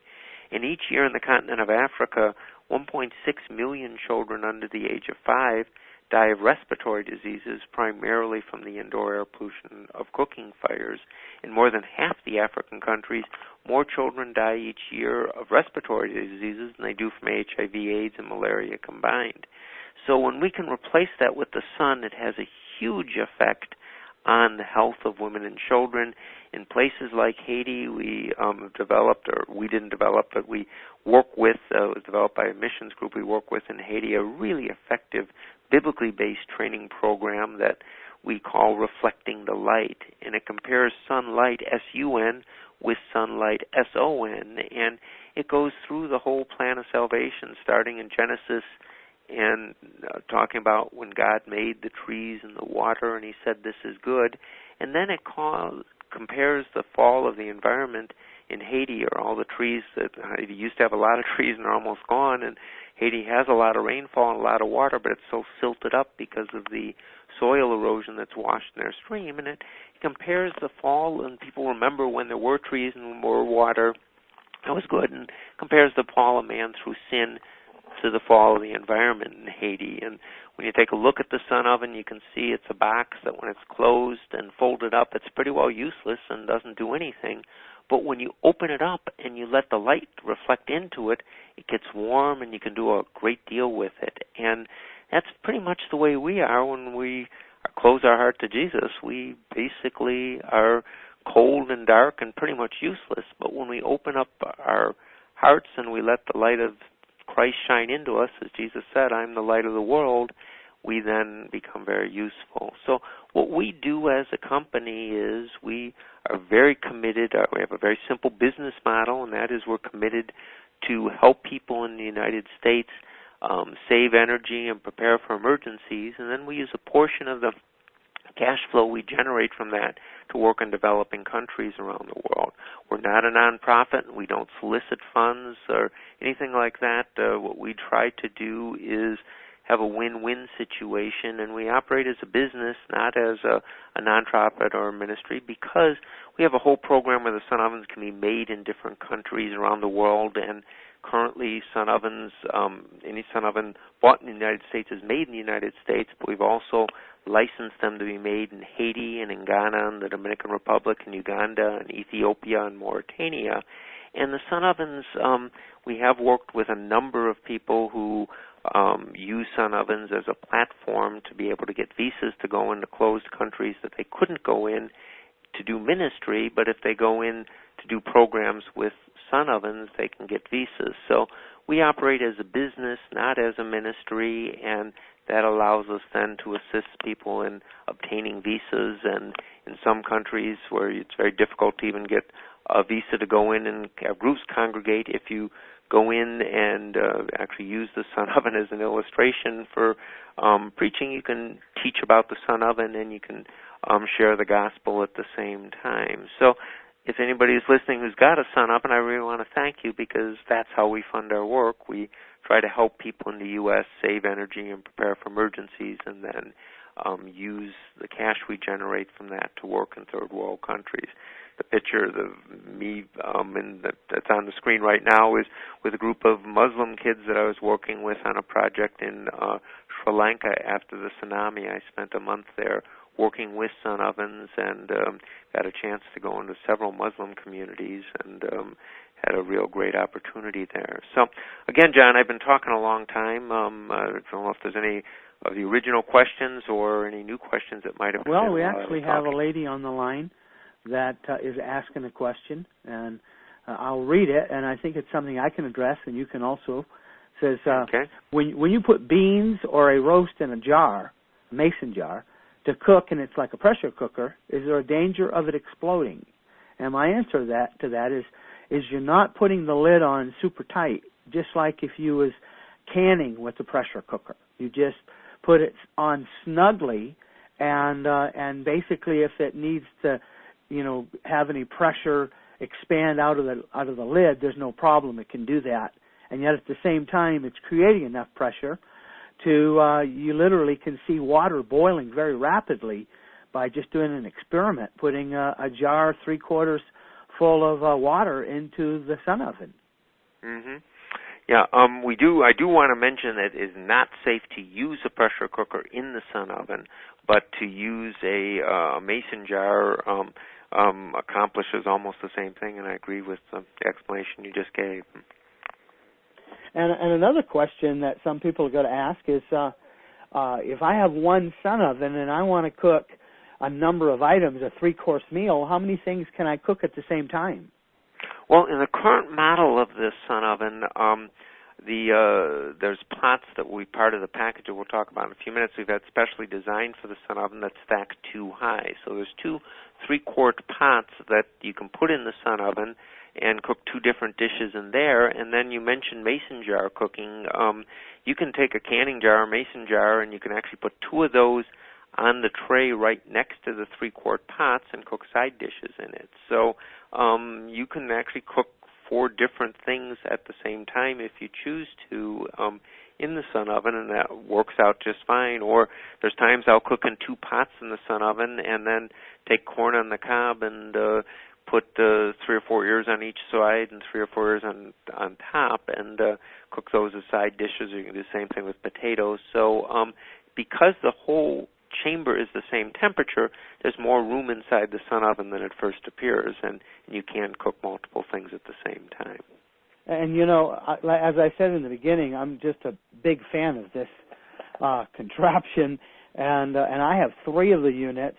And each year in the continent of Africa, 1.6 million children under the age of 5 die of respiratory diseases, primarily from the indoor air pollution of cooking fires. In more than half the African countries, more children die each year of respiratory diseases than they do from HIV, AIDS, and malaria combined. So when we can replace that with the sun, it has a huge effect on the health of women and children. In places like Haiti, we developed, or we didn't develop, but we work with, it was developed by a missions group we work with in Haiti, a really effective biblically based training program that we call Reflecting the Light. And it compares sunlight, S-U-N, with sunlight, S-O-N. And it goes through the whole plan of salvation, starting in Genesis and talking about when God made the trees and the water, and he said this is good. And then it compares the fall of the environment in Haiti, or all the trees that Haiti used to have a lot of trees and are almost gone, and Haiti has a lot of rainfall and a lot of water, but it's so silted up because of the soil erosion that's washed in their stream. And it compares the fall, and people remember when there were trees and more water. That was good, and compares the fall of man through sin to the fall of the environment in Haiti. And when you take a look at the sun oven, you can see it's a box that when it's closed and folded up, it's pretty well useless and doesn't do anything. But when you open it up and you let the light reflect into it, it gets warm and you can do a great deal with it. And that's pretty much the way we are when we close our heart to Jesus. We basically are cold and dark and pretty much useless. But when we open up our hearts and we let the light of Christ shine into us, as Jesus said, I'm the light of the world, we then become very useful. So what we do as a company is we are very committed. We have a very simple business model, and that is we're committed to help people in the United States save energy and prepare for emergencies, and then we use a portion of the cash flow we generate from that to work in developing countries around the world. We're not a nonprofit. We don't solicit funds or anything like that. What we try to do is have a win-win situation, and we operate as a business, not as a nonprofit or a ministry, because we have a whole program where the sun ovens can be made in different countries around the world, and currently sun ovens, any sun oven bought in the United States is made in the United States, but we've also licensed them to be made in Haiti and in Ghana and the Dominican Republic and Uganda and Ethiopia and Mauritania. And the sun ovens, we have worked with a number of people who use sun ovens as a platform to be able to get visas to go into closed countries that they couldn't go in to do ministry, but if they go in to do programs with sun ovens, they can get visas. So we operate as a business, not as a ministry, and that allows us then to assist people in obtaining visas. And in some countries where it's very difficult to even get a visa to go in and have groups congregate, if you go in and actually use the sun oven as an illustration for preaching, you can teach about the sun oven and you can share the gospel at the same time. So if anybody is listening who's got a sun oven, I really want to thank you, because that's how we fund our work. We try to help people in the U.S. save energy and prepare for emergencies, and then use the cash we generate from that to work in third world countries. The picture of me that's on the screen right now is with a group of Muslim kids that I was working with on a project in Sri Lanka after the tsunami. I spent a month there working with sun ovens and got a chance to go into several Muslim communities and had a real great opportunity there. So, again, John, I've been talking a long time. I don't know if there's any of the original questions or any new questions that might have come in. Well, we actually have a lady on the line that is asking a question, and I'll read it, and I think it's something I can address, and you can also. It says, okay. When you put beans or a roast in a jar, a mason jar, to cook, and it's like a pressure cooker, is there a danger of it exploding? And my answer to that is you're not putting the lid on super tight, just like if you was canning with a pressure cooker. You just put it on snugly, and basically if it needs to, have any pressure expand out of the lid, there's no problem. It can do that. And yet at the same time, it's creating enough pressure to you literally can see water boiling very rapidly by just doing an experiment, putting a jar 3/4 full of water into the sun oven. Mm-hmm. Yeah, I do want to mention that it is not safe to use a pressure cooker in the sun oven, but to use a mason jar accomplishes almost the same thing, and I agree with the explanation you just gave. And another question that some people are going to ask is, if I have one sun oven and I want to cook a number of items, a 3-course meal, how many things can I cook at the same time? Well, in the current model of this sun oven, there's pots that will be part of the package that we'll talk about in a few minutes. We've had specially designed for the sun oven that stack 2 high. So there's 2 3-quart pots that you can put in the sun oven and cook 2 different dishes in there. And then you mentioned mason jar cooking. You can take a canning jar or mason jar, and you can actually put 2 of those on the tray right next to the 3-quart pots and cook side dishes in it. So you can actually cook 4 different things at the same time if you choose to in the sun oven, and that works out just fine. Or there's times I'll cook in 2 pots in the sun oven and then take corn on the cob and put 3 or 4 ears on each side and 3 or 4 ears on top and cook those as side dishes. Or you can do the same thing with potatoes. So because the whole chamber is the same temperature, there's more room inside the sun oven than it first appears, and you can cook multiple things at the same time. And, as I said in the beginning, I'm just a big fan of this contraption, and I have 3 of the units,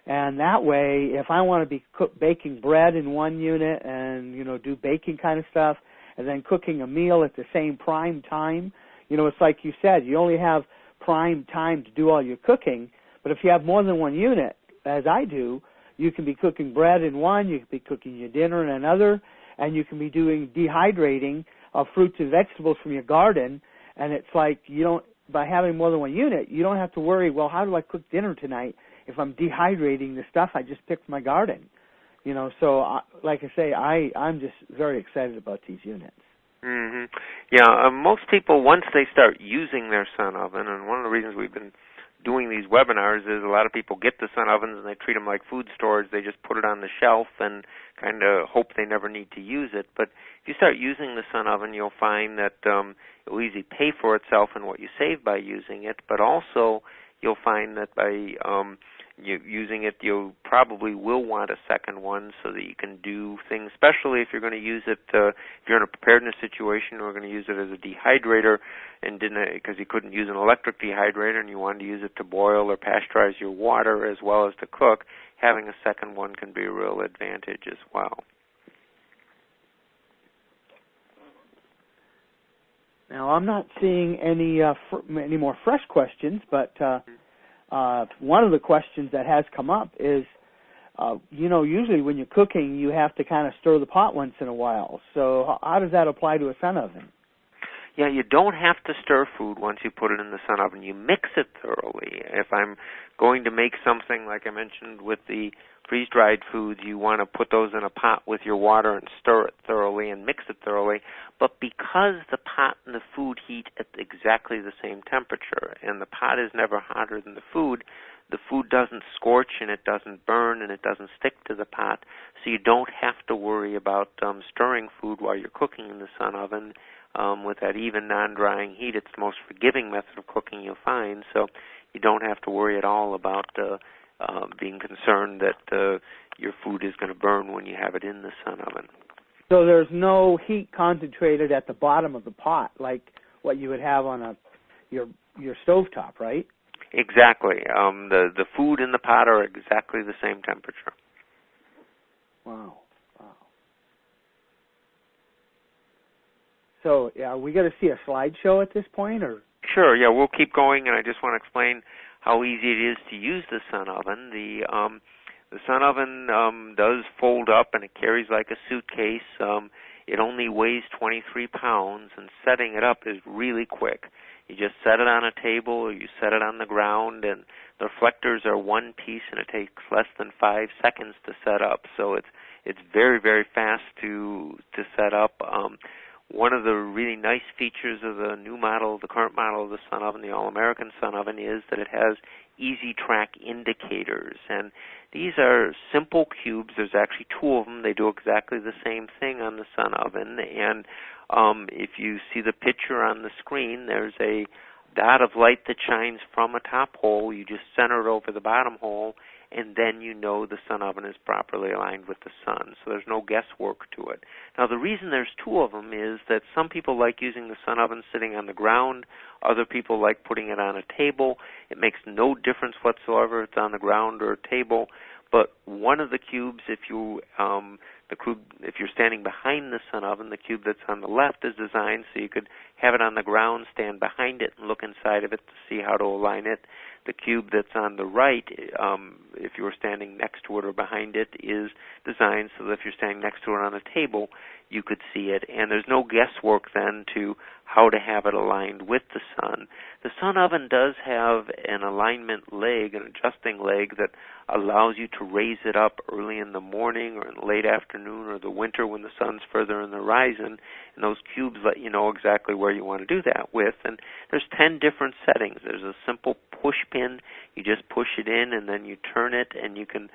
and that way, if I want to be baking bread in one unit and, do baking kind of stuff, and then cooking a meal at the same prime time, it's like you said, you only have prime time to do all your cooking, but if you have more than one unit, as I do, you can be cooking bread in one, you can be cooking your dinner in another, and you can be doing dehydrating of fruits and vegetables from your garden, and it's like by having more than one unit, you don't have to worry, well, how do I cook dinner tonight if I'm dehydrating the stuff I just picked from my garden? So like I say, I'm just very excited about these units. Mm-hmm. Yeah, most people, once they start using their sun oven, and one of the reasons we've been doing these webinars is a lot of people get the sun ovens and they treat them like food storage. They just put it on the shelf and kind of hope they never need to use it. But if you start using the sun oven, you'll find that it'll easily pay for itself in what you save by using it, but also you'll find that by using it, you probably will want a second one so that you can do things, especially if you're going to use it, if you're in a preparedness situation, or going to use it as a dehydrator, and because you couldn't use an electric dehydrator and you wanted to use it to boil or pasteurize your water as well as to cook, having a second one can be a real advantage as well. Now, I'm not seeing any more fresh questions, but one of the questions that has come up is, usually when you're cooking, you have to kind of stir the pot once in a while. So how does that apply to a sun oven? Yeah, you don't have to stir food once you put it in the sun oven. You mix it thoroughly. If I'm going to make something, like I mentioned with the freeze-dried foods, you want to put those in a pot with your water and stir it thoroughly and mix it thoroughly. But because the pot and the food heat at exactly the same temperature, and the pot is never hotter than the food doesn't scorch and it doesn't burn and it doesn't stick to the pot. So you don't have to worry about stirring food while you're cooking in the sun oven. With that even non-drying heat, it's the most forgiving method of cooking you'll find. So you don't have to worry at all about being concerned that your food is going to burn when you have it in the sun oven. So there's no heat concentrated at the bottom of the pot like what you would have on your stovetop, right? Exactly. The food in the pot are exactly the same temperature. Wow. So, are we going to see a slideshow at this point, or? Sure. Yeah, we'll keep going, and I just want to explain how easy it is to use the sun oven. The sun oven does fold up, and it carries like a suitcase. It only weighs 23 pounds, and setting it up is really quick. You just set it on a table, or you set it on the ground, and the reflectors are one piece, and it takes less than 5 seconds to set up. So it's very, very fast to set up. One of the really nice features of the new model, the current model of the sun oven, the All-American sun oven, is that it has easy track indicators. And these are simple cubes. There's actually 2 of them. They do exactly the same thing on the sun oven. And if you see the picture on the screen, there's a dot of light that shines from a top hole. You just center it over the bottom hole, and then you know the sun oven is properly aligned with the sun. So there's no guesswork to it. Now, the reason there's 2 of them is that some people like using the sun oven sitting on the ground. Other people like putting it on a table. It makes no difference whatsoever if it's on the ground or a table. But one of the cubes, if you're standing behind the sun oven, the cube that's on the left is designed so you could have it on the ground, stand behind it, and look inside of it to see how to align it. The cube that's on the right, if you were standing next to it or behind it, is designed so that if you're standing next to it on a table, you could see it. And there's no guesswork then to how to have it aligned with the sun. The sun oven does have an alignment leg, an adjusting leg that allows you to raise it up early in the morning or in the late afternoon or the winter when the sun's further in the horizon. And those cubes let you know exactly where you want to do that with. And there's 10 different settings. There's a simple push pin. You just push it in and then you turn it, and you can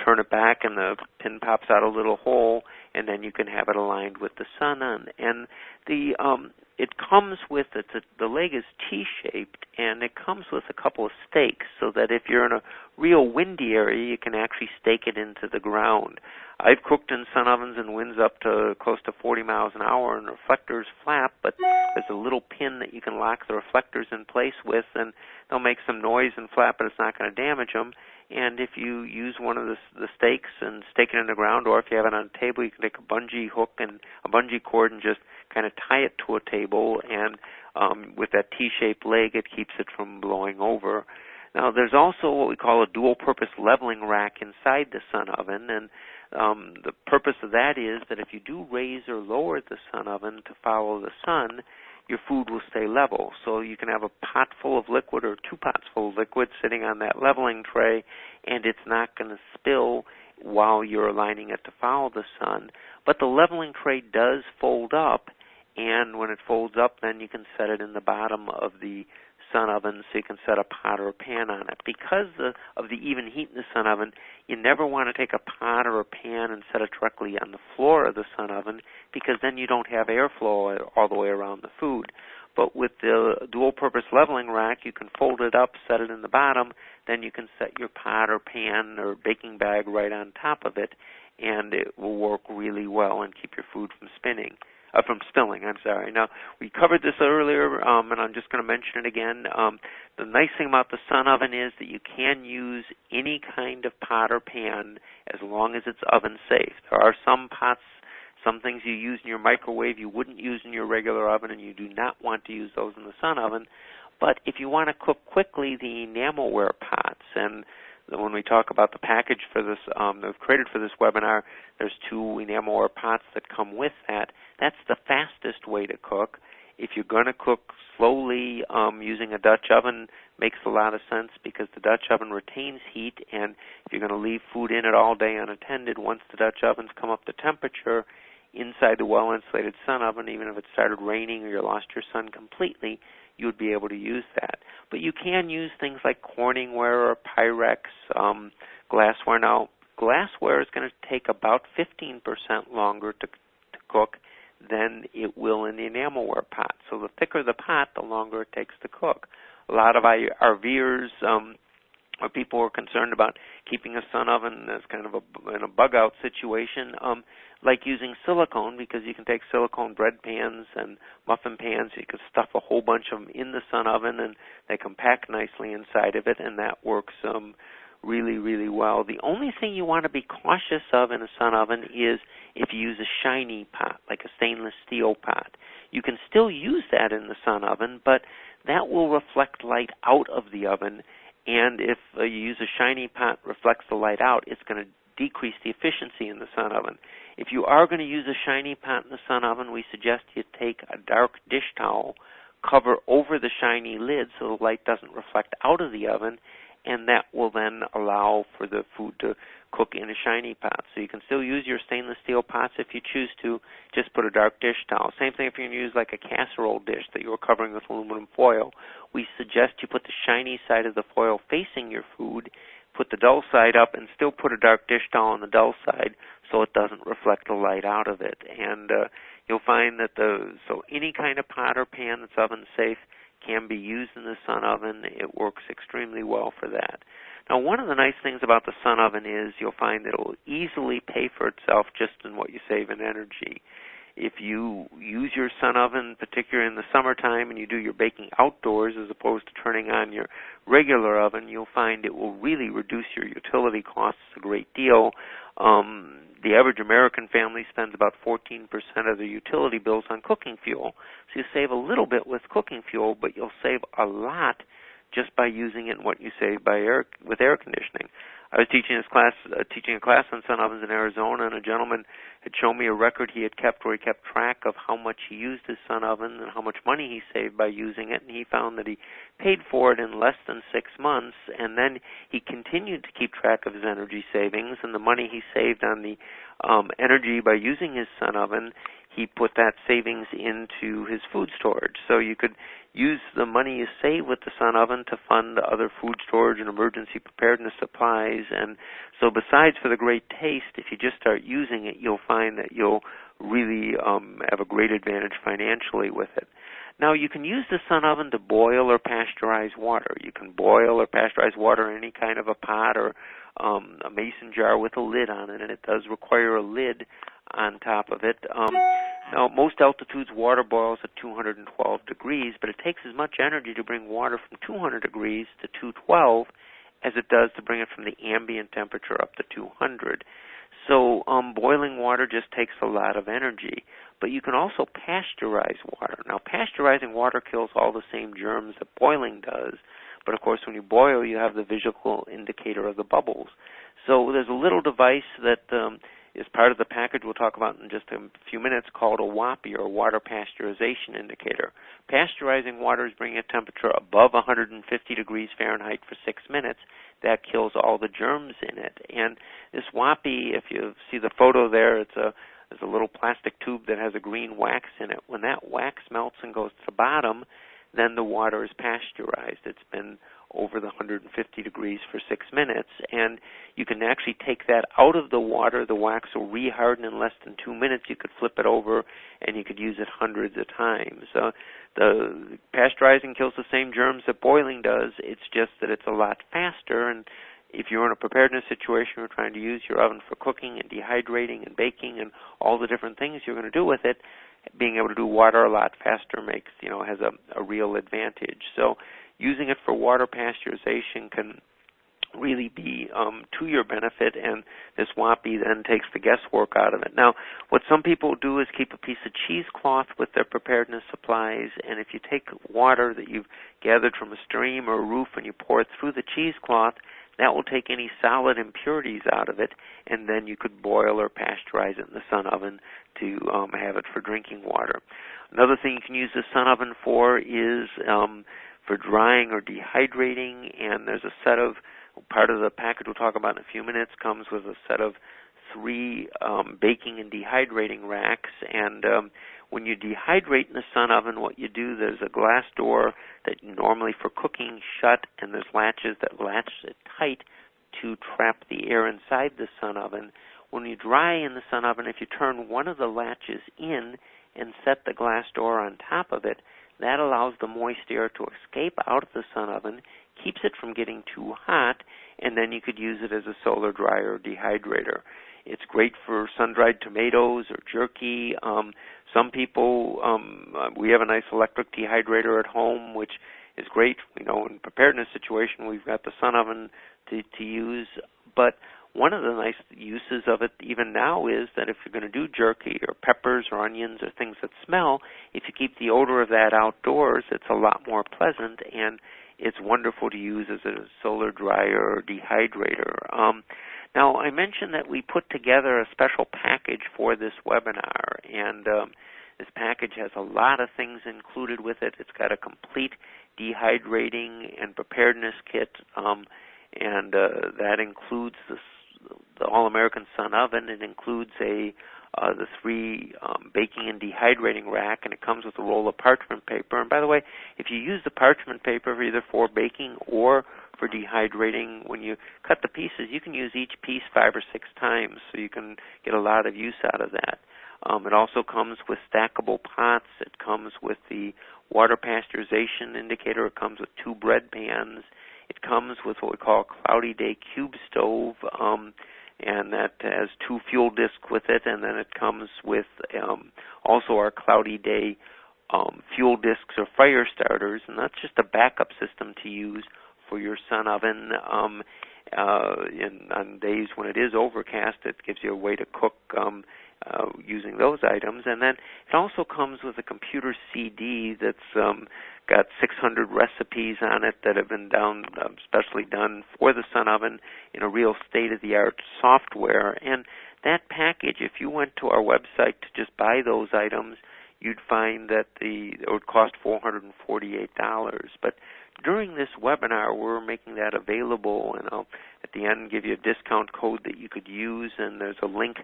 turn it back and the pin pops out a little hole, and then you can have it aligned with the sun on. And it comes with the leg is T-shaped, and it comes with a couple of stakes so that if you're in a real windy area, you can actually stake it into the ground. I've cooked in sun ovens in winds up to close to 40 miles an hour, and reflectors flap, but there's a little pin that you can lock the reflectors in place with, and they'll make some noise and flap, but it's not going to damage them. And if you use one of the stakes and stake it in the ground, or if you have it on a table, you can take a bungee hook and a bungee cord and just kind of tie it to a table, and with that T-shaped leg, it keeps it from blowing over. Now, there's also what we call a dual-purpose leveling rack inside the sun oven, and the purpose of that is that if you do raise or lower the sun oven to follow the sun, your food will stay level. So you can have a pot full of liquid or 2 pots full of liquid sitting on that leveling tray, and it's not going to spill while you're aligning it to follow the sun. But the leveling tray does fold up, and when it folds up, then you can set it in the bottom of the sun oven, so you can set a pot or a pan on it. Because of the even heat in the sun oven, you never want to take a pot or a pan and set it directly on the floor of the sun oven, because then you don't have airflow all the way around the food. But with the dual-purpose leveling rack, you can fold it up, set it in the bottom, then you can set your pot or pan or baking bag right on top of it, and it will work really well and keep your food from spilling. Now, we covered this earlier, and I'm just going to mention it again. The nice thing about the sun oven is that you can use any kind of pot or pan as long as it's oven safe. There are some pots, some things you use in your microwave you wouldn't use in your regular oven, and you do not want to use those in the sun oven. But if you want to cook quickly, the enamelware pots, and when we talk about the package for this, that we've created for this webinar, there's 2 enamelware pots that come with that. That's the fastest way to cook. If you're going to cook slowly, using a Dutch oven makes a lot of sense, because the Dutch oven retains heat, and if you're going to leave food in it all day unattended, once the Dutch ovens come up to temperature inside the well-insulated sun oven, even if it started raining or you lost your sun completely, you would be able to use that. But you can use things like Corningware or Pyrex, glassware. Now, glassware is going to take about 15% longer to cook than it will in the enamelware pot. So the thicker the pot, the longer it takes to cook. A lot of RVers or people who are concerned about keeping a sun oven as kind of in a bug-out situation, like using silicone, because you can take silicone bread pans and muffin pans. You can stuff a whole bunch of them in the sun oven, and they compact nicely inside of it, and that works really, really well. The only thing you want to be cautious of in a sun oven is if you use a shiny pot, like a stainless steel pot. You can still use that in the sun oven, but that will reflect light out of the oven, and if you use a shiny pot reflects the light out, it's going to decrease the efficiency in the sun oven. If you are going to use a shiny pot in the sun oven, we suggest you take a dark dish towel, cover over the shiny lid so the light doesn't reflect out of the oven, and that will then allow for the food to cook in a shiny pot. So you can still use your stainless steel pots if you choose to, just put a dark dish towel. Same thing if you're going to use like a casserole dish that you were covering with aluminum foil. We suggest you put the shiny side of the foil facing your food, put the dull side up, and still put a dark dish towel on the dull side so it doesn't reflect the light out of it. And you'll find that so any kind of pot or pan that's oven safe can be used in the sun oven. It works extremely well for that. Now, one of the nice things about the sun oven is you'll find that it will easily pay for itself just in what you save in energy. If you use your sun oven, particularly in the summertime, and you do your baking outdoors as opposed to turning on your regular oven, you'll find it will really reduce your utility costs a great deal. The average American family spends about 14% of their utility bills on cooking fuel. So you save a little bit with cooking fuel, but you'll save a lot just by using it in what you save with air conditioning. I was teaching a class on sun ovens in Arizona, and a gentleman had shown me a record he had kept where he kept track of how much he used his sun oven and how much money he saved by using it, and he found that he paid for it in less than 6 months, and then he continued to keep track of his energy savings and the money he saved on the energy by using his sun oven. He put that savings into his food storage. So you could use the money you save with the sun oven to fund other food storage and emergency preparedness supplies. And so besides for the great taste, if you just start using it, you'll find that you'll really have a great advantage financially with it. Now, you can use the sun oven to boil or pasteurize water. You can boil or pasteurize water in any kind of a pot or a mason jar with a lid on it, and it does require a lid on top of it. Now, most altitudes, water boils at 212 degrees, but it takes as much energy to bring water from 200 degrees to 212 as it does to bring it from the ambient temperature up to 200. So boiling water just takes a lot of energy. But you can also pasteurize water. Now, pasteurizing water kills all the same germs that boiling does. But, of course, when you boil, you have the visual indicator of the bubbles. So there's a little device that is part of the package we'll talk about in just a few minutes called a WAPI, or Water Pasteurization Indicator. Pasteurizing water is bringing a temperature above 150 degrees Fahrenheit for 6 minutes. That kills all the germs in it. And this WAPI, if you see the photo there, it's a there's a little plastic tube that has a green wax in it. When that wax melts and goes to the bottom, then the water is pasteurized. It's been over the 150 degrees for 6 minutes, and you can actually take that out of the water. The wax will reharden in less than 2 minutes. You could flip it over, and you could use it hundreds of times. The pasteurizing kills the same germs that boiling does. It's just that it's a lot faster, and if you're in a preparedness situation, you're trying to use your oven for cooking and dehydrating and baking and all the different things you're going to do with it, being able to do water a lot faster makes, has a real advantage. So using it for water pasteurization can really be to your benefit, and this WAPI then takes the guesswork out of it. Now, what some people do is keep a piece of cheesecloth with their preparedness supplies, and if you take water that you've gathered from a stream or a roof and you pour it through the cheesecloth, that will take any solid impurities out of it, and then you could boil or pasteurize it in the sun oven to have it for drinking water. Another thing you can use the sun oven for is for drying or dehydrating, and there's a set of, part of the package we'll talk about in a few minutes comes with a set of 3 baking and dehydrating racks, and when you dehydrate in the sun oven, what you do, there's a glass door that normally for cooking shut, and there's latches that latch it tight to trap the air inside the sun oven. When you dry in the sun oven, if you turn one of the latches in and set the glass door on top of it, that allows the moist air to escape out of the sun oven, keeps it from getting too hot, and then you could use it as a solar dryer or dehydrator. It's great for sun-dried tomatoes or jerky. Some people, we have a nice electric dehydrator at home, which is great. In preparedness situation, we've got the sun oven to use. But one of the nice uses of it even now is that if you're going to do jerky or peppers or onions or things that smell, if you keep the odor of that outdoors, it's a lot more pleasant, and it's wonderful to use as a solar dryer or dehydrator. Now, I mentioned that we put together a special package for this webinar, and this package has a lot of things included with it. It's got a complete dehydrating and preparedness kit, and that includes the All-American Sun Oven. It includes the 3 baking and dehydrating rack, and it comes with a roll of parchment paper. And by the way, if you use the parchment paper either for baking or for dehydrating, when you cut the pieces, you can use each piece 5 or 6 times, so you can get a lot of use out of that. It also comes with stackable pots. It comes with the water pasteurization indicator. It comes with 2 bread pans. It comes with what we call a Cloudy Day cube stove, and that has 2 fuel discs with it, and then it comes with also our Cloudy Day fuel discs or fire starters, and that's just a backup system to use for your sun oven. On days when it is overcast, it gives you a way to cook using those items. And then it also comes with a computer CD that's got 600 recipes on it that have been specially done for the sun oven in a real state-of-the-art software. And that package, if you went to our website to just buy those items, you'd find that it would cost $448. But during this webinar, we're making that available, and I'll, at the end, give you a discount code that you could use, and there's a link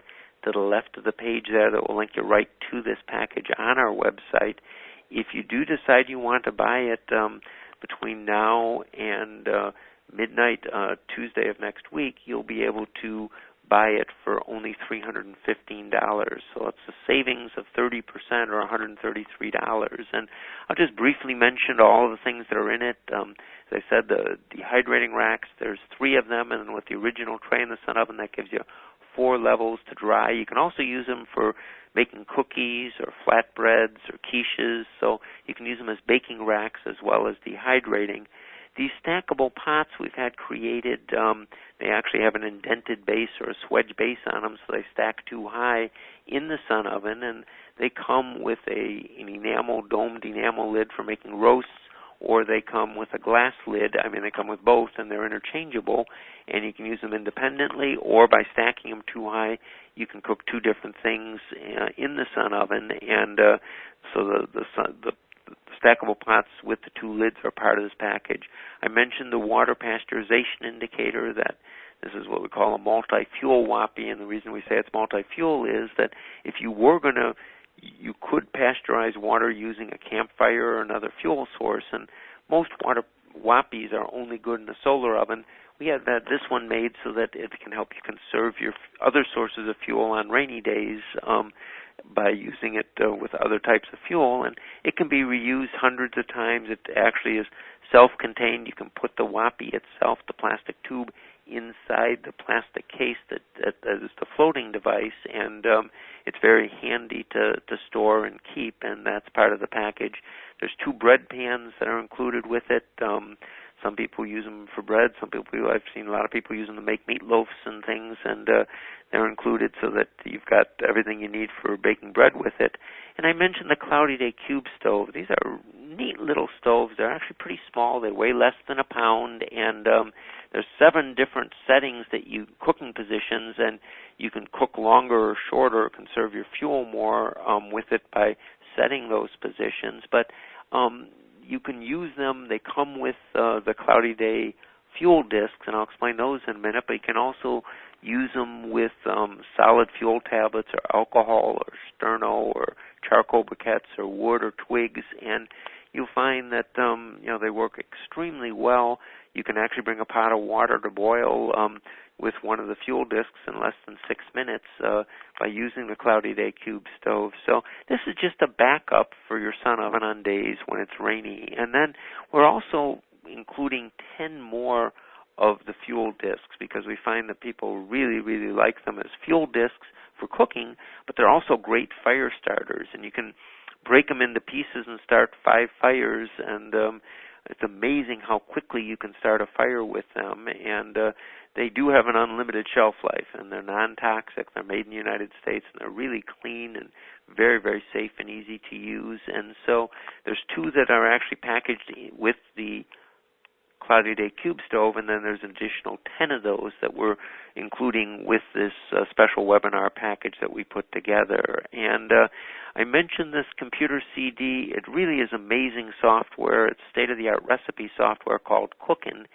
to the left of the page there that will link you right to this package on our website. If you do decide you want to buy it between now and midnight Tuesday of next week, you'll be able to buy it for only $315. So it's a savings of 30% or $133. And I'll just briefly mention all of the things that are in it. As I said, the dehydrating racks, there's 3 of them, and with the original tray in the sun oven, that gives you 4 levels to dry. You can also use them for making cookies or flatbreads or quiches, so you can use them as baking racks as well as dehydrating. These stackable pots we've had created, they actually have an indented base or a swedge base on them, so they stack too high in the sun oven, and they come with an domed enamel lid for making roasts, or they come with a glass lid. They come with both, and they're interchangeable, and you can use them independently, or by stacking them too high, you can cook 2 different things in the sun oven, and so the stackable pots with the 2 lids are part of this package. I mentioned the water pasteurization indicator. That This is what we call a multi-fuel WAPI, and the reason we say it's multi-fuel is that if you were going to, you could pasteurize water using a campfire or another fuel source, and most water WAPIs are only good in a solar oven. We have this one made so that it can help you conserve your other sources of fuel on rainy days by using it with other types of fuel, and it can be reused hundreds of times. It actually is self-contained. You can put the WAPI itself, the plastic tube, inside the plastic case that is the floating device, and it's very handy to store and keep, and that's part of the package. There's 2 bread pans that are included with it. Some people use them for bread. I've seen a lot of people use them to make meatloafs and things, and they're included so that you've got everything you need for baking bread with it. And I mentioned the Cloudy Day Cube stove. These are neat little stoves. They're actually pretty small. They weigh less than a pound, and there's 7 different settings cooking positions, and you can cook longer or shorter, conserve your fuel more with it by setting those positions. But you can use them. They come with the Cloudy Day fuel discs, and I'll explain those in a minute, but you can also use them with solid fuel tablets or alcohol or sterno or charcoal briquettes or wood or twigs, and you'll find that they work extremely well. You can actually bring a pot of water to boil with one of the fuel discs in less than 6 minutes by using the Cloudy Day Cube stove. So this is just a backup for your sun oven on days when it's rainy. And then we're also including 10 more of the fuel discs because we find that people really, really like them as fuel discs for cooking, but they're also great fire starters. And you can break them into pieces and start 5 fires, and it's amazing how quickly you can start a fire with them. And they do have an unlimited shelf life, and they're non-toxic. They're made in the United States, and they're really clean and very, very safe and easy to use. And so there's 2 that are actually packaged with the Cloudy Day Cube stove, and then there's an additional 10 of those that we're including with this special webinar package that we put together. And I mentioned this computer CD. It really is amazing software. It's state-of-the-art recipe software called Cookin'.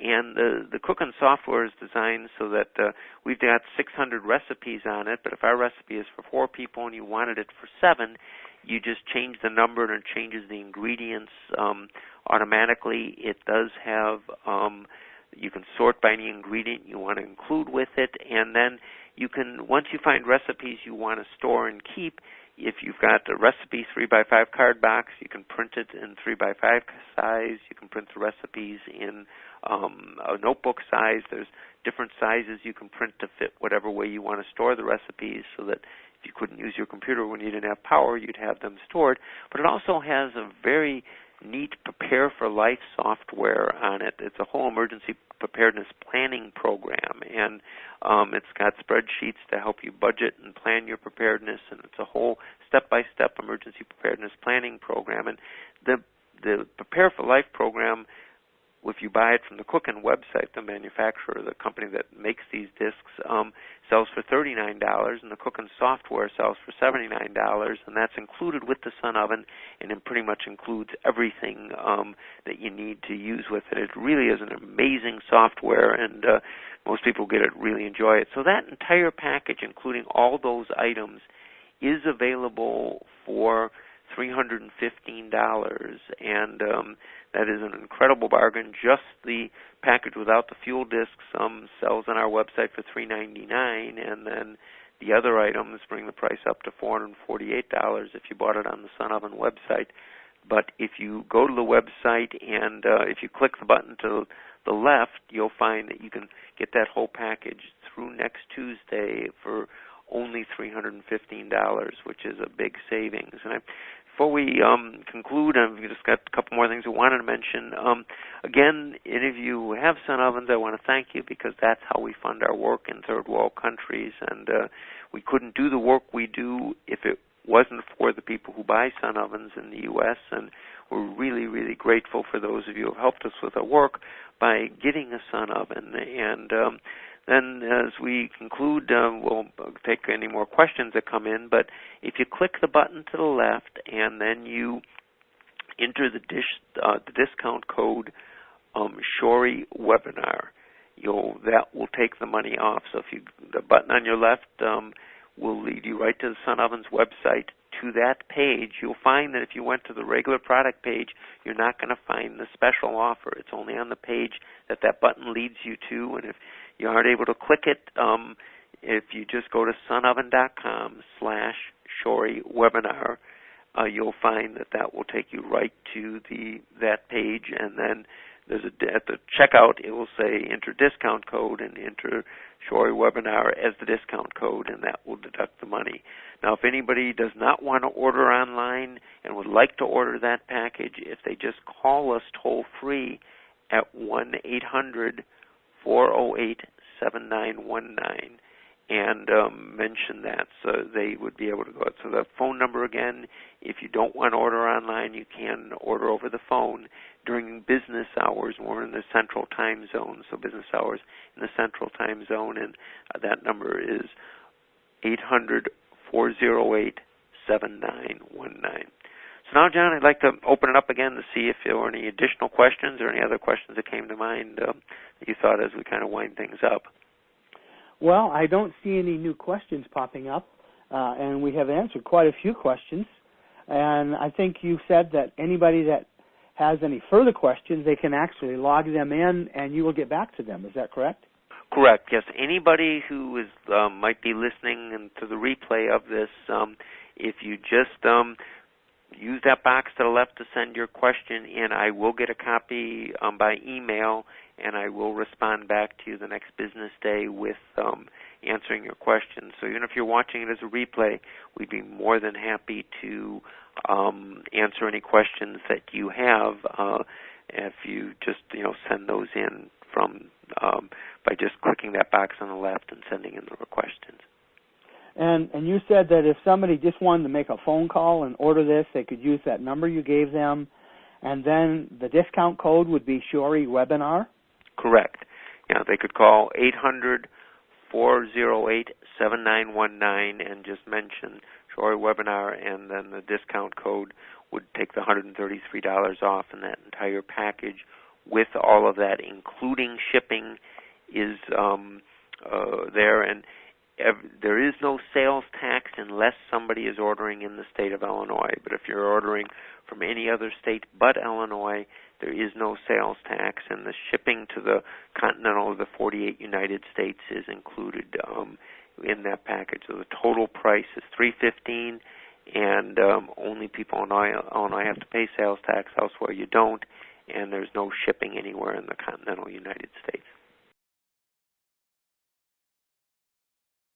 And the Cookin' software is designed so that we've got 600 recipes on it, but if our recipe is for 4 people and you wanted it for 7, you just change the number and it changes the ingredients automatically. It does have, you can sort by any ingredient you want to include with it, and then you can, once you find recipes you want to store and keep, if you've got a recipe 3x5 card box, you can print it in 3x5 size. You can print the recipes in a notebook size. There's different sizes you can print to fit whatever way you want to store the recipes, so that if you couldn't use your computer when you didn't have power, you'd have them stored. But it also has a very neat Prepare for Life software on it. It's a whole emergency preparedness planning program, and it's got spreadsheets to help you budget and plan your preparedness, and it's a whole step-by-step emergency preparedness planning program. And the Prepare for Life program, if you buy it from the Cookin' website, the manufacturer, the company that makes these discs, sells for $39, and the Cookin' software sells for $79, and that's included with the Sun Oven, and it pretty much includes everything that you need to use with it. It really is an amazing software, and most people get it, really enjoy it. So that entire package, including all those items, is available for $315, and that is an incredible bargain. Just the package without the fuel discs sells on our website for $399, and then the other items bring the price up to $448 if you bought it on the Sun Oven website. But if you go to the website and if you click the button to the left, you'll find that you can get that whole package through next Tuesday for only $315, which is a big savings. And before we conclude, I've just got a couple more things I wanted to mention. Again, any of you who have Sun Ovens, I want to thank you, because that's how we fund our work in third world countries, and we couldn't do the work we do if it wasn't for the people who buy Sun Ovens in the U.S., and we're really, really grateful for those of you who have helped us with our work by getting a Sun Oven. And then as we conclude, we'll take any more questions that come in, but if you click the button to the left and then you enter the discount code Shorey Webinar, that will take the money off. So if the button on your left will lead you right to the Sun Ovens website. To that page, you'll find that if you went to the regular product page, you're not going to find the special offer. It's only on the page that button leads you to, and if you aren't able to click it, if you just go to sunoven.com/Shorey webinar, you'll find that will take you right to that page, and then at the checkout, it will say enter discount code and enter Shorey webinar as the discount code, and that will deduct the money. Now, if anybody does not want to order online and would like to order that package, if they just call us toll free at 1-800-408-7919 and mention that, so they would be able to go. So the phone number again, if you don't want to order online, you can order over the phone during business hours. We're in the Central Time Zone, so business hours in the Central Time Zone, and that number is 800-408-7919. So now, John, I'd like to open it up again to see if there were any additional questions or any other questions that came to mind that you thought as we kind of wind things up. Well, I don't see any new questions popping up, and we have answered quite a few questions. And I think you said that anybody that has any further questions, they can actually log them in, and you will get back to them. Is that correct? Correct, yes. Anybody who is might be listening to the replay of this, if you just use that box to the left to send your question in, I will get a copy by email, and I will respond back to you the next business day with answering your questions. So even if you're watching it as a replay, we'd be more than happy to answer any questions that you have if you just send those in from by just clicking that box on the left and sending in the questions. And you said that if somebody just wanted to make a phone call and order this, they could use that number you gave them, and then the discount code would be Shorey Webinar? Correct. Yeah, they could call 800-408-7919 and just mention Shorey Webinar, and then the discount code would take the $133 off, and that entire package with all of that, including shipping, is there. And there is no sales tax unless somebody is ordering in the state of Illinois. But if you're ordering from any other state but Illinois, there is no sales tax, and the shipping to the continental of the 48 United States is included in that package. So the total price is $315, and only people in Illinois have to pay sales tax. Elsewhere you don't, and there's no shipping anywhere in the continental United States.